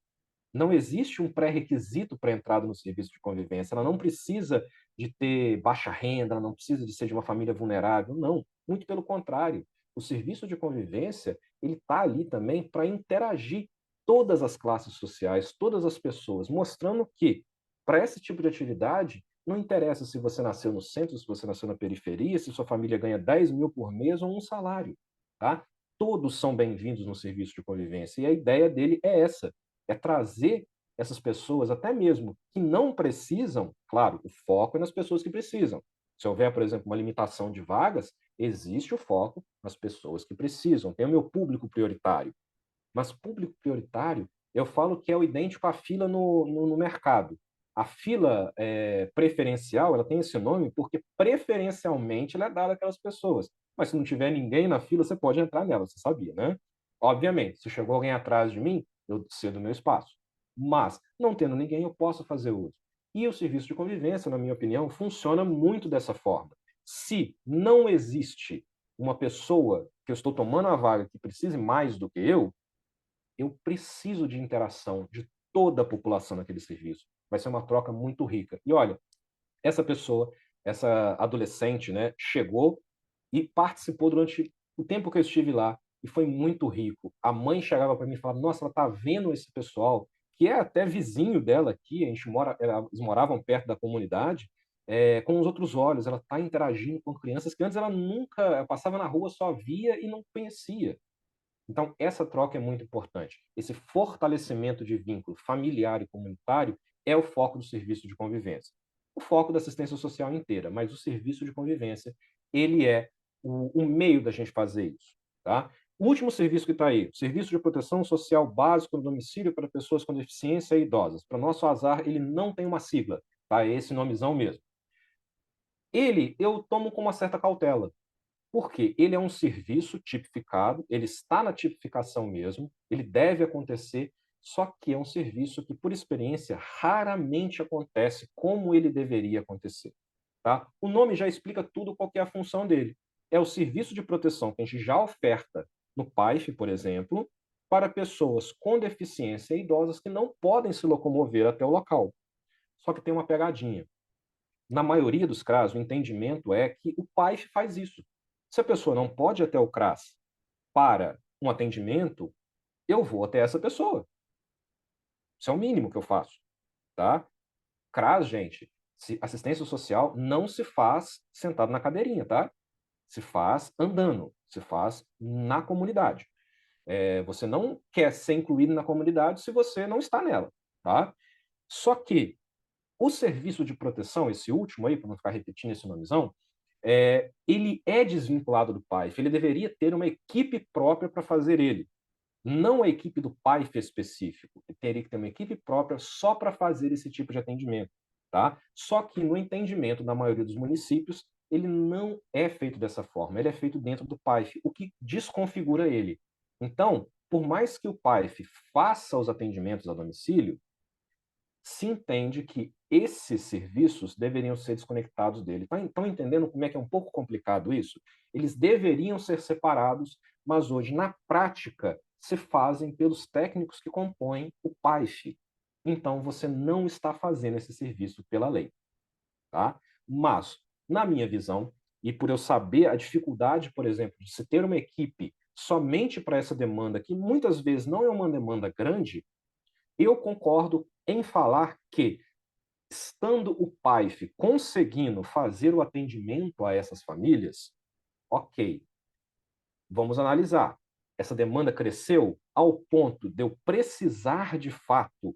Não existe um pré-requisito para a entrada no serviço de convivência. Ela não precisa de ter baixa renda, ela não precisa de ser de uma família vulnerável, não. Muito pelo contrário. O serviço de convivência, ele está ali também para interagir todas as classes sociais, todas as pessoas, mostrando que, para esse tipo de atividade, não interessa se você nasceu no centro, se você nasceu na periferia, se sua família ganha 10 mil por mês ou um salário. Tá? Todos são bem-vindos no serviço de convivência. E a ideia dele é essa, é trazer essas pessoas, até mesmo que não precisam, claro, o foco é nas pessoas que precisam. Se houver, por exemplo, uma limitação de vagas, existe o foco nas pessoas que precisam. Tem o meu público prioritário. Mas público prioritário, eu falo que é o idêntico à fila no mercado. A fila preferencial, ela tem esse nome porque preferencialmente ela é dada àquelas pessoas. Mas se não tiver ninguém na fila, você pode entrar nela, você sabia, né? Obviamente, se chegou alguém atrás de mim, eu cedo o meu espaço. Mas, não tendo ninguém, eu posso fazer uso. E o serviço de convivência, na minha opinião, funciona muito dessa forma. Se não existe uma pessoa que eu estou tomando a vaga que precise mais do que eu preciso de interação de toda a população naquele serviço. Vai ser uma troca muito rica. E olha, essa pessoa, essa adolescente, né, chegou e participou durante o tempo que eu estive lá e foi muito rico. A mãe chegava para mim e falava: Nossa, ela está vendo esse pessoal que é até vizinho dela aqui. A gente mora, eles moravam perto da comunidade. Com os outros olhos, ela está interagindo com crianças que antes ela nunca passava na rua, só via e não conhecia. Então, essa troca é muito importante. Esse fortalecimento de vínculo familiar e comunitário é o foco do serviço de convivência. O foco da assistência social inteira, mas o serviço de convivência, ele é o meio da gente fazer isso. Tá? O último serviço que está aí, o Serviço de Proteção Social Básico no Domicílio para Pessoas com Deficiência e Idosas. Para nosso azar, ele não tem uma sigla, tá? É esse nomezão mesmo. Ele, eu tomo com uma certa cautela, porque ele é um serviço tipificado, ele está na tipificação mesmo, ele deve acontecer, só que é um serviço que, por experiência, raramente acontece como ele deveria acontecer. Tá? O nome já explica tudo qual que é a função dele. É o serviço de proteção que a gente já oferta no PAIF, por exemplo, para pessoas com deficiência e idosas que não podem se locomover até o local. Só que tem uma pegadinha. Na maioria dos casos, o entendimento é que o PAIF faz isso. Se a pessoa não pode ir até o CRAS para um atendimento, eu vou até essa pessoa. Isso é o mínimo que eu faço, tá? CRAS, gente, assistência social não se faz sentado na cadeirinha, tá? Se faz andando, se faz na comunidade. Você não quer ser incluído na comunidade se você não está nela, tá? Só que o serviço de proteção, esse último aí, para não ficar repetindo esse nomezão, ele é desvinculado do PAIF, ele deveria ter uma equipe própria para fazer ele. Não a equipe do PAIF específico, ele teria que ter uma equipe própria só para fazer esse tipo de atendimento. Tá? Só que no entendimento da maioria dos municípios, ele não é feito dessa forma, ele é feito dentro do PAIF, o que desconfigura ele. Então, por mais que o PAIF faça os atendimentos a domicílio, se entende que esses serviços deveriam ser desconectados dele. Estão entendendo como é que é um pouco complicado isso? Eles deveriam ser separados, mas hoje, na prática, se fazem pelos técnicos que compõem o PAIF. Então, você não está fazendo esse serviço pela lei. Tá? Mas, na minha visão, e por eu saber a dificuldade, por exemplo, de se ter uma equipe somente para essa demanda, que muitas vezes não é uma demanda grande, eu concordo em falar que, estando o PAIF conseguindo fazer o atendimento a essas famílias, ok, vamos analisar. Essa demanda cresceu ao ponto de eu precisar, de fato,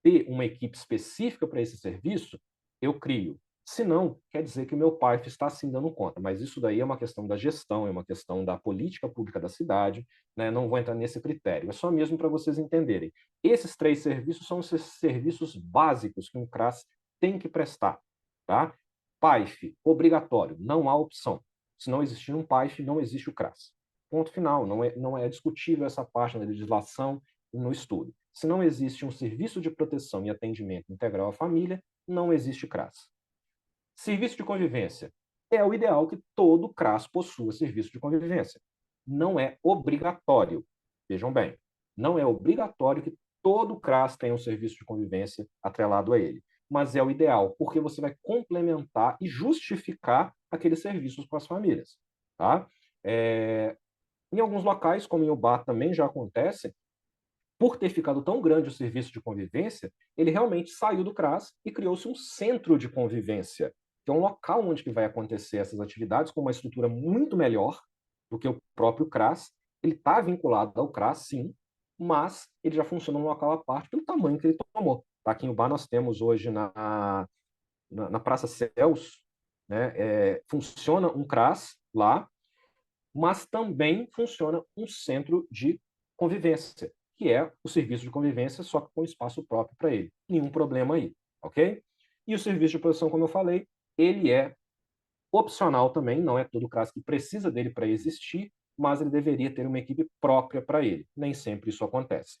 ter uma equipe específica para esse serviço, eu crio. Se não, quer dizer que o meu pai está sim dando conta, mas isso daí é uma questão da gestão, é uma questão da política pública da cidade, né? Não vou entrar nesse critério, é só mesmo para vocês entenderem. Esses 3 serviços são os serviços básicos que um CRAS tem que prestar, tá? PAIF, obrigatório, não há opção. Se não existir um PAIF, não existe o CRAS. Ponto final, não é discutível essa parte na legislação e no estudo. Se não existe um serviço de proteção e atendimento integral à família, não existe CRAS. Serviço de convivência. É o ideal que todo CRAS possua serviço de convivência. Não é obrigatório. Vejam bem, não é obrigatório que todo CRAS tenha um serviço de convivência atrelado a ele. Mas é o ideal, porque você vai complementar e justificar aqueles serviços para as famílias. Tá? Em alguns locais, como em Ubá também já acontece, por ter ficado tão grande o serviço de convivência, ele realmente saiu do CRAS e criou-se um centro de convivência, que é um local onde que vai acontecer essas atividades com uma estrutura muito melhor do que o próprio CRAS. Ele está vinculado ao CRAS, sim, mas ele já funciona num local à parte pelo tamanho que ele tomou. Tá? Aqui em Ubá nós temos hoje na Praça Celso, né, funciona um CRAS lá, mas também funciona um centro de convivência, que é o serviço de convivência, só que com espaço próprio para ele. Nenhum problema aí, ok? E o serviço de proteção, como eu falei, ele é opcional também, não é todo CRAS que precisa dele para existir, mas ele deveria ter uma equipe própria para ele. Nem sempre isso acontece.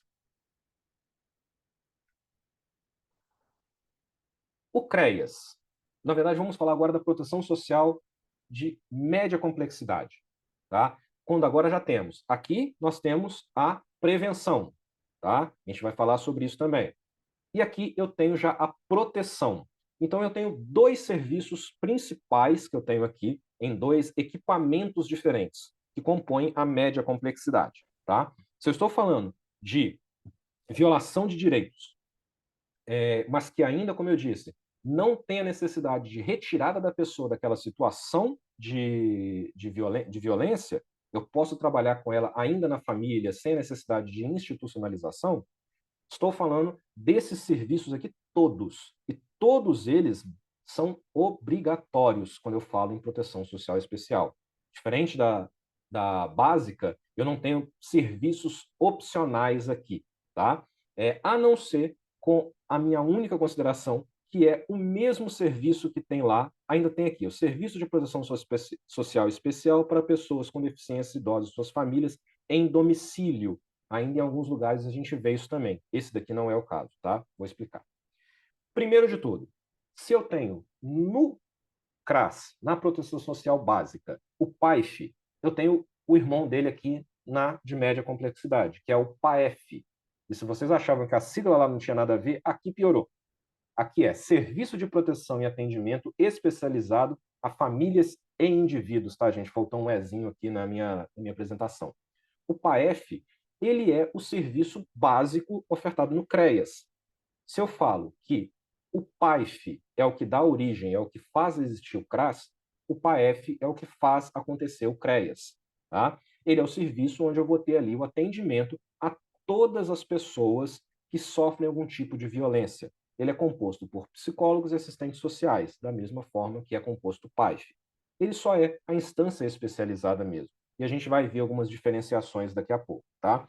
O CREAS. Na verdade, vamos falar agora da proteção social de média complexidade. Tá? Quando agora já temos. Aqui nós temos a prevenção. Tá? A gente vai falar sobre isso também. E aqui eu tenho já a proteção. Então eu tenho 2 serviços principais que eu tenho aqui em 2 equipamentos diferentes que compõem a média complexidade. Tá? Se eu estou falando de violação de direitos, mas que ainda, como eu disse, não tem a necessidade de retirada da pessoa daquela situação de violência, eu posso trabalhar com ela ainda na família, sem necessidade de institucionalização. Estou falando desses serviços aqui todos. E todos eles são obrigatórios quando eu falo em proteção social especial. Diferente da básica, eu não tenho serviços opcionais aqui, tá? A não ser com a minha única consideração, que é o mesmo serviço que tem lá, ainda tem aqui, o Serviço de Proteção Social Especial para pessoas com deficiência, idosos e suas famílias em domicílio. Ainda em alguns lugares a gente vê isso também. Esse daqui não é o caso, tá? Vou explicar. Primeiro de tudo, se eu tenho no CRAS, na Proteção Social Básica, o PAIF, eu tenho o irmão dele aqui na de média complexidade, que é o PAEF. E se vocês achavam que a sigla lá não tinha nada a ver, aqui piorou. Aqui é Serviço de Proteção e Atendimento Especializado a Famílias e Indivíduos, tá, gente? Faltou um ezinho aqui na minha apresentação. O PAEF, ele é o serviço básico ofertado no CREAS. Se eu falo que o PAIF é o que dá origem, é o que faz existir o CRAS, o PAEF é o que faz acontecer o CREAS. Tá? Ele é o serviço onde eu vou ter ali o atendimento a todas as pessoas que sofrem algum tipo de violência. Ele é composto por psicólogos e assistentes sociais, da mesma forma que é composto o PAIF. Ele só é a instância especializada mesmo. E a gente vai ver algumas diferenciações daqui a pouco, tá?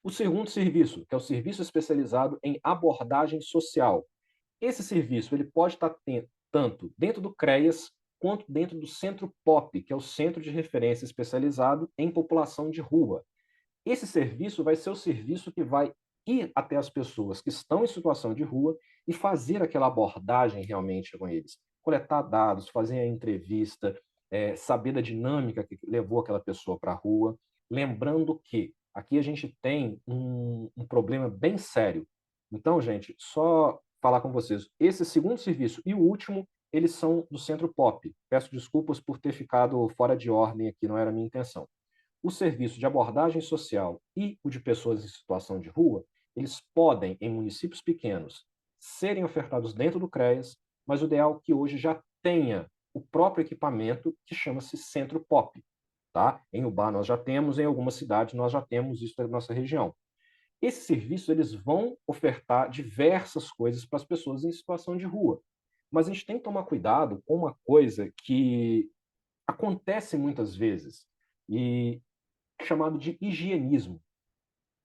O segundo serviço, que é o serviço especializado em abordagem social. Esse serviço ele pode estar tanto dentro do CREAS quanto dentro do Centro POP, que é o Centro de Referência Especializado em População de Rua. Esse serviço vai ser o serviço que vai ir até as pessoas que estão em situação de rua e fazer aquela abordagem realmente com eles. Coletar dados, fazer a entrevista, saber da dinâmica que levou aquela pessoa para a rua. Lembrando que aqui a gente tem um problema bem sério. Então, gente, só falar com vocês, esse segundo serviço e o último, eles são do Centro POP. Peço desculpas por ter ficado fora de ordem aqui, não era a minha intenção. O serviço de abordagem social e o de pessoas em situação de rua, eles podem, em municípios pequenos, serem ofertados dentro do CREAS, mas o ideal é que hoje já tenha o próprio equipamento que chama-se Centro POP. Tá? Em Ubá nós já temos, em algumas cidades nós já temos isso na nossa região. Esses serviços eles vão ofertar diversas coisas para as pessoas em situação de rua. Mas a gente tem que tomar cuidado com uma coisa que acontece muitas vezes, e chamado de higienismo.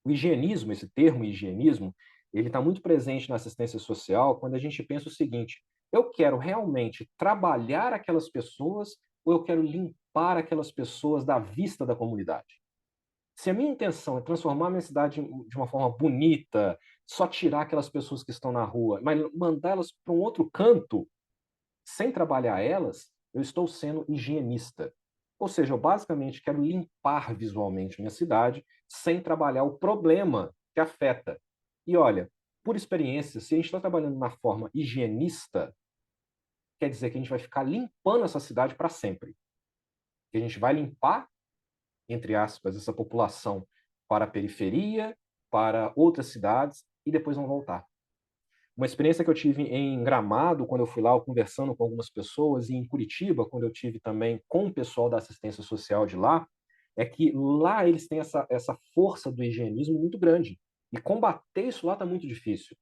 O higienismo, esse termo higienismo, ele está muito presente na assistência social quando a gente pensa o seguinte: eu quero realmente trabalhar aquelas pessoas ou eu quero limpar aquelas pessoas da vista da comunidade? Se a minha intenção é transformar a minha cidade de uma forma bonita, só tirar aquelas pessoas que estão na rua, mas mandá-las para um outro canto, sem trabalhar elas, eu estou sendo higienista. Ou seja, eu basicamente quero limpar visualmente minha cidade sem trabalhar o problema que afeta. E olha, por experiência, se a gente está trabalhando na forma higienista, quer dizer que a gente vai ficar limpando essa cidade para sempre. Que a gente vai limpar, entre aspas, essa população para a periferia, para outras cidades e depois vão voltar. Uma experiência que eu tive em Gramado, quando eu fui lá conversando com algumas pessoas, e em Curitiba, quando eu tive também com o pessoal da assistência social de lá, é que lá eles têm essa força do higienismo muito grande. E combater isso lá está muito difícil.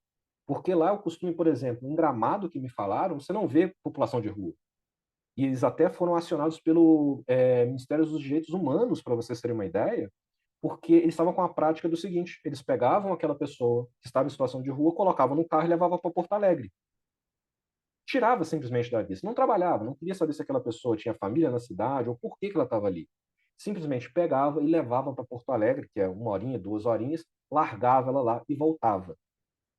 Porque lá eu costumo, por exemplo, em Gramado que me falaram, você não vê população de rua. E eles até foram acionados pelo Ministério dos Direitos Humanos, para vocês terem uma ideia, porque eles estavam com a prática do seguinte: eles pegavam aquela pessoa que estava em situação de rua, colocavam no carro e levavam para Porto Alegre. Tirava simplesmente da vista. Não trabalhava, não queria saber se aquela pessoa tinha família na cidade ou por que ela estava ali. Simplesmente pegava e levava para Porto Alegre, que é 1 horinha, 2 horinhas, largava ela lá e voltava.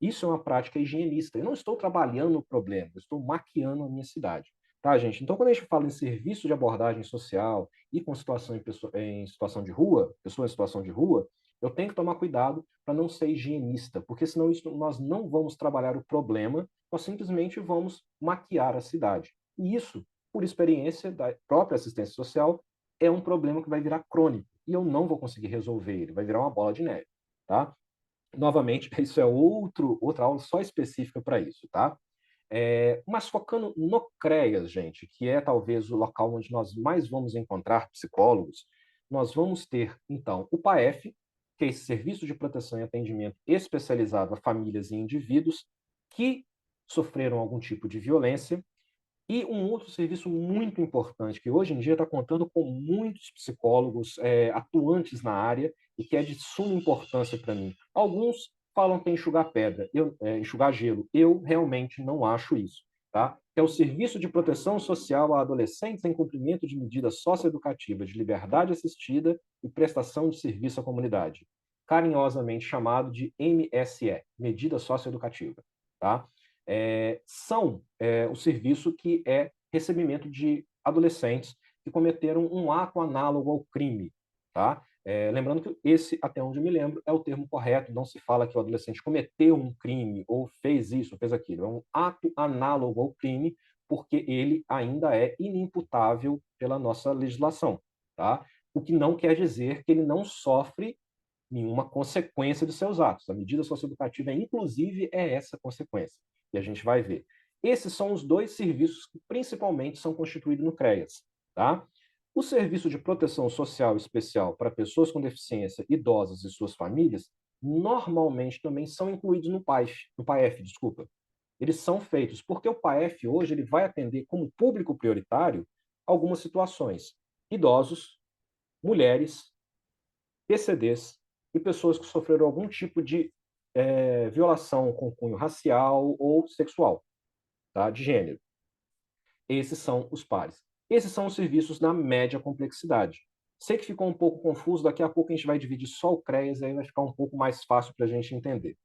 Isso é uma prática higienista. Eu não estou trabalhando no problema, eu estou maquiando a minha cidade. Tá, gente? Então, quando a gente fala em serviço de abordagem social e com situação em situação de rua, pessoa em situação de rua, eu tenho que tomar cuidado para não ser higienista, porque senão nós não vamos trabalhar o problema, nós simplesmente vamos maquiar a cidade. E isso, por experiência da própria assistência social, é um problema que vai virar crônico e eu não vou conseguir resolver ele, vai virar uma bola de neve, tá? Novamente, isso é outra aula só específica para isso, tá? Mas focando no CREAS, gente, que é talvez o local onde nós mais vamos encontrar psicólogos, nós vamos ter, então, o PAEF, que é esse Serviço de Proteção e Atendimento especializado a famílias e indivíduos que sofreram algum tipo de violência, e um outro serviço muito importante, que hoje em dia está contando com muitos psicólogos atuantes na área e que é de suma importância para mim. Alguns falam que é enxugar pedra, enxugar gelo. Eu realmente não acho isso. Tá? É o Serviço de Proteção Social a Adolescentes em Cumprimento de Medidas Socioeducativas de Liberdade Assistida e Prestação de Serviço à Comunidade, carinhosamente chamado de MSE, Medida Socioeducativa. Tá? O serviço que é recebimento de adolescentes que cometeram um ato análogo ao crime. Tá? Lembrando que esse, até onde eu me lembro, é o termo correto, não se fala que o adolescente cometeu um crime ou fez isso, ou fez aquilo. É um ato análogo ao crime, porque ele ainda é inimputável pela nossa legislação. Tá? O que não quer dizer que ele não sofre nenhuma consequência de seus atos. A medida socioeducativa, inclusive, é essa consequência. E a gente vai ver. Esses são os dois serviços que principalmente são constituídos no CREAS. Tá? O Serviço de Proteção Social Especial para pessoas com deficiência, idosos e suas famílias, normalmente também são incluídos no PAEF, desculpa. Eles são feitos porque o PAEF hoje ele vai atender como público prioritário algumas situações: idosos, mulheres, PCDs e pessoas que sofreram algum tipo de violação com cunho racial ou sexual, tá? De gênero. Esses são os pares. Esses são os serviços da média complexidade. Sei que ficou um pouco confuso, daqui a pouco a gente vai dividir só o CREAS, aí vai ficar um pouco mais fácil para a gente entender.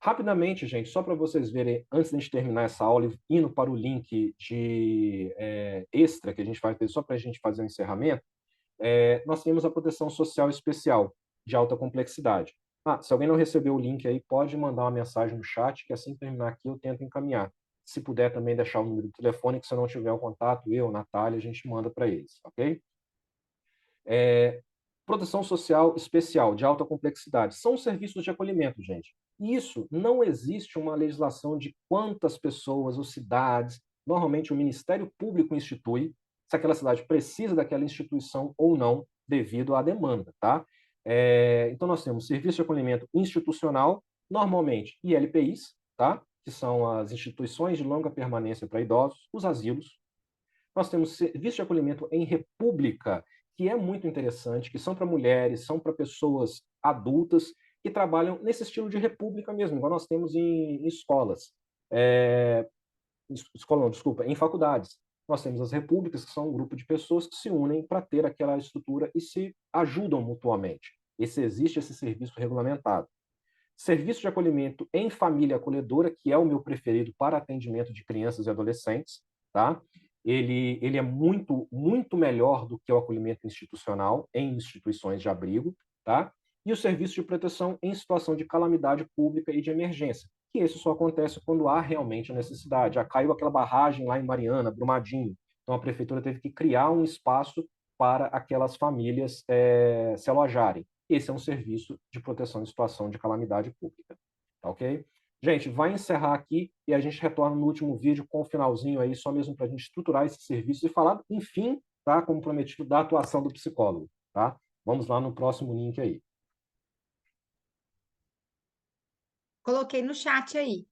Rapidamente, gente, só para vocês verem, antes de a gente terminar essa aula, indo para o link de extra que a gente vai ter só para a gente fazer o encerramento, nós temos a proteção social especial de alta complexidade. Se alguém não recebeu o link aí, pode mandar uma mensagem no chat, que assim que terminar aqui eu tento encaminhar. Se puder também deixar o número do telefone, que se eu não tiver o contato, eu, Natália, a gente manda para eles, ok? Proteção social especial de alta complexidade são serviços de acolhimento, gente. E isso não existe uma legislação de quantas pessoas ou cidades, normalmente o Ministério Público institui, se aquela cidade precisa daquela instituição ou não, devido à demanda, tá? Então, nós temos serviço de acolhimento institucional, normalmente ILPIs, tá? que são as instituições de longa permanência para idosos, os asilos. Nós temos serviço de acolhimento em república, que é muito interessante, que são para mulheres, são para pessoas adultas que trabalham nesse estilo de república mesmo, igual nós temos em escolas. Escola não, desculpa, em faculdades. Nós temos as repúblicas, que são um grupo de pessoas que se unem para ter aquela estrutura e se ajudam mutuamente. Existe esse serviço regulamentado. Serviço de acolhimento em família acolhedora, que é o meu preferido para atendimento de crianças e adolescentes, tá? Ele é muito melhor do que o acolhimento institucional em instituições de abrigo, tá? E o serviço de proteção em situação de calamidade pública e de emergência, que isso só acontece quando há realmente a necessidade. Já caiu aquela barragem lá em Mariana, Brumadinho, então a prefeitura teve que criar um espaço para aquelas famílias se alojarem. Esse é um serviço de proteção em situação de calamidade pública, tá ok? Gente, vai encerrar aqui e a gente retorna no último vídeo com o finalzinho aí, só mesmo para a gente estruturar esse serviço e falar, enfim, tá, como prometido, da atuação do psicólogo, tá? Vamos lá no próximo link aí. Coloquei no chat aí.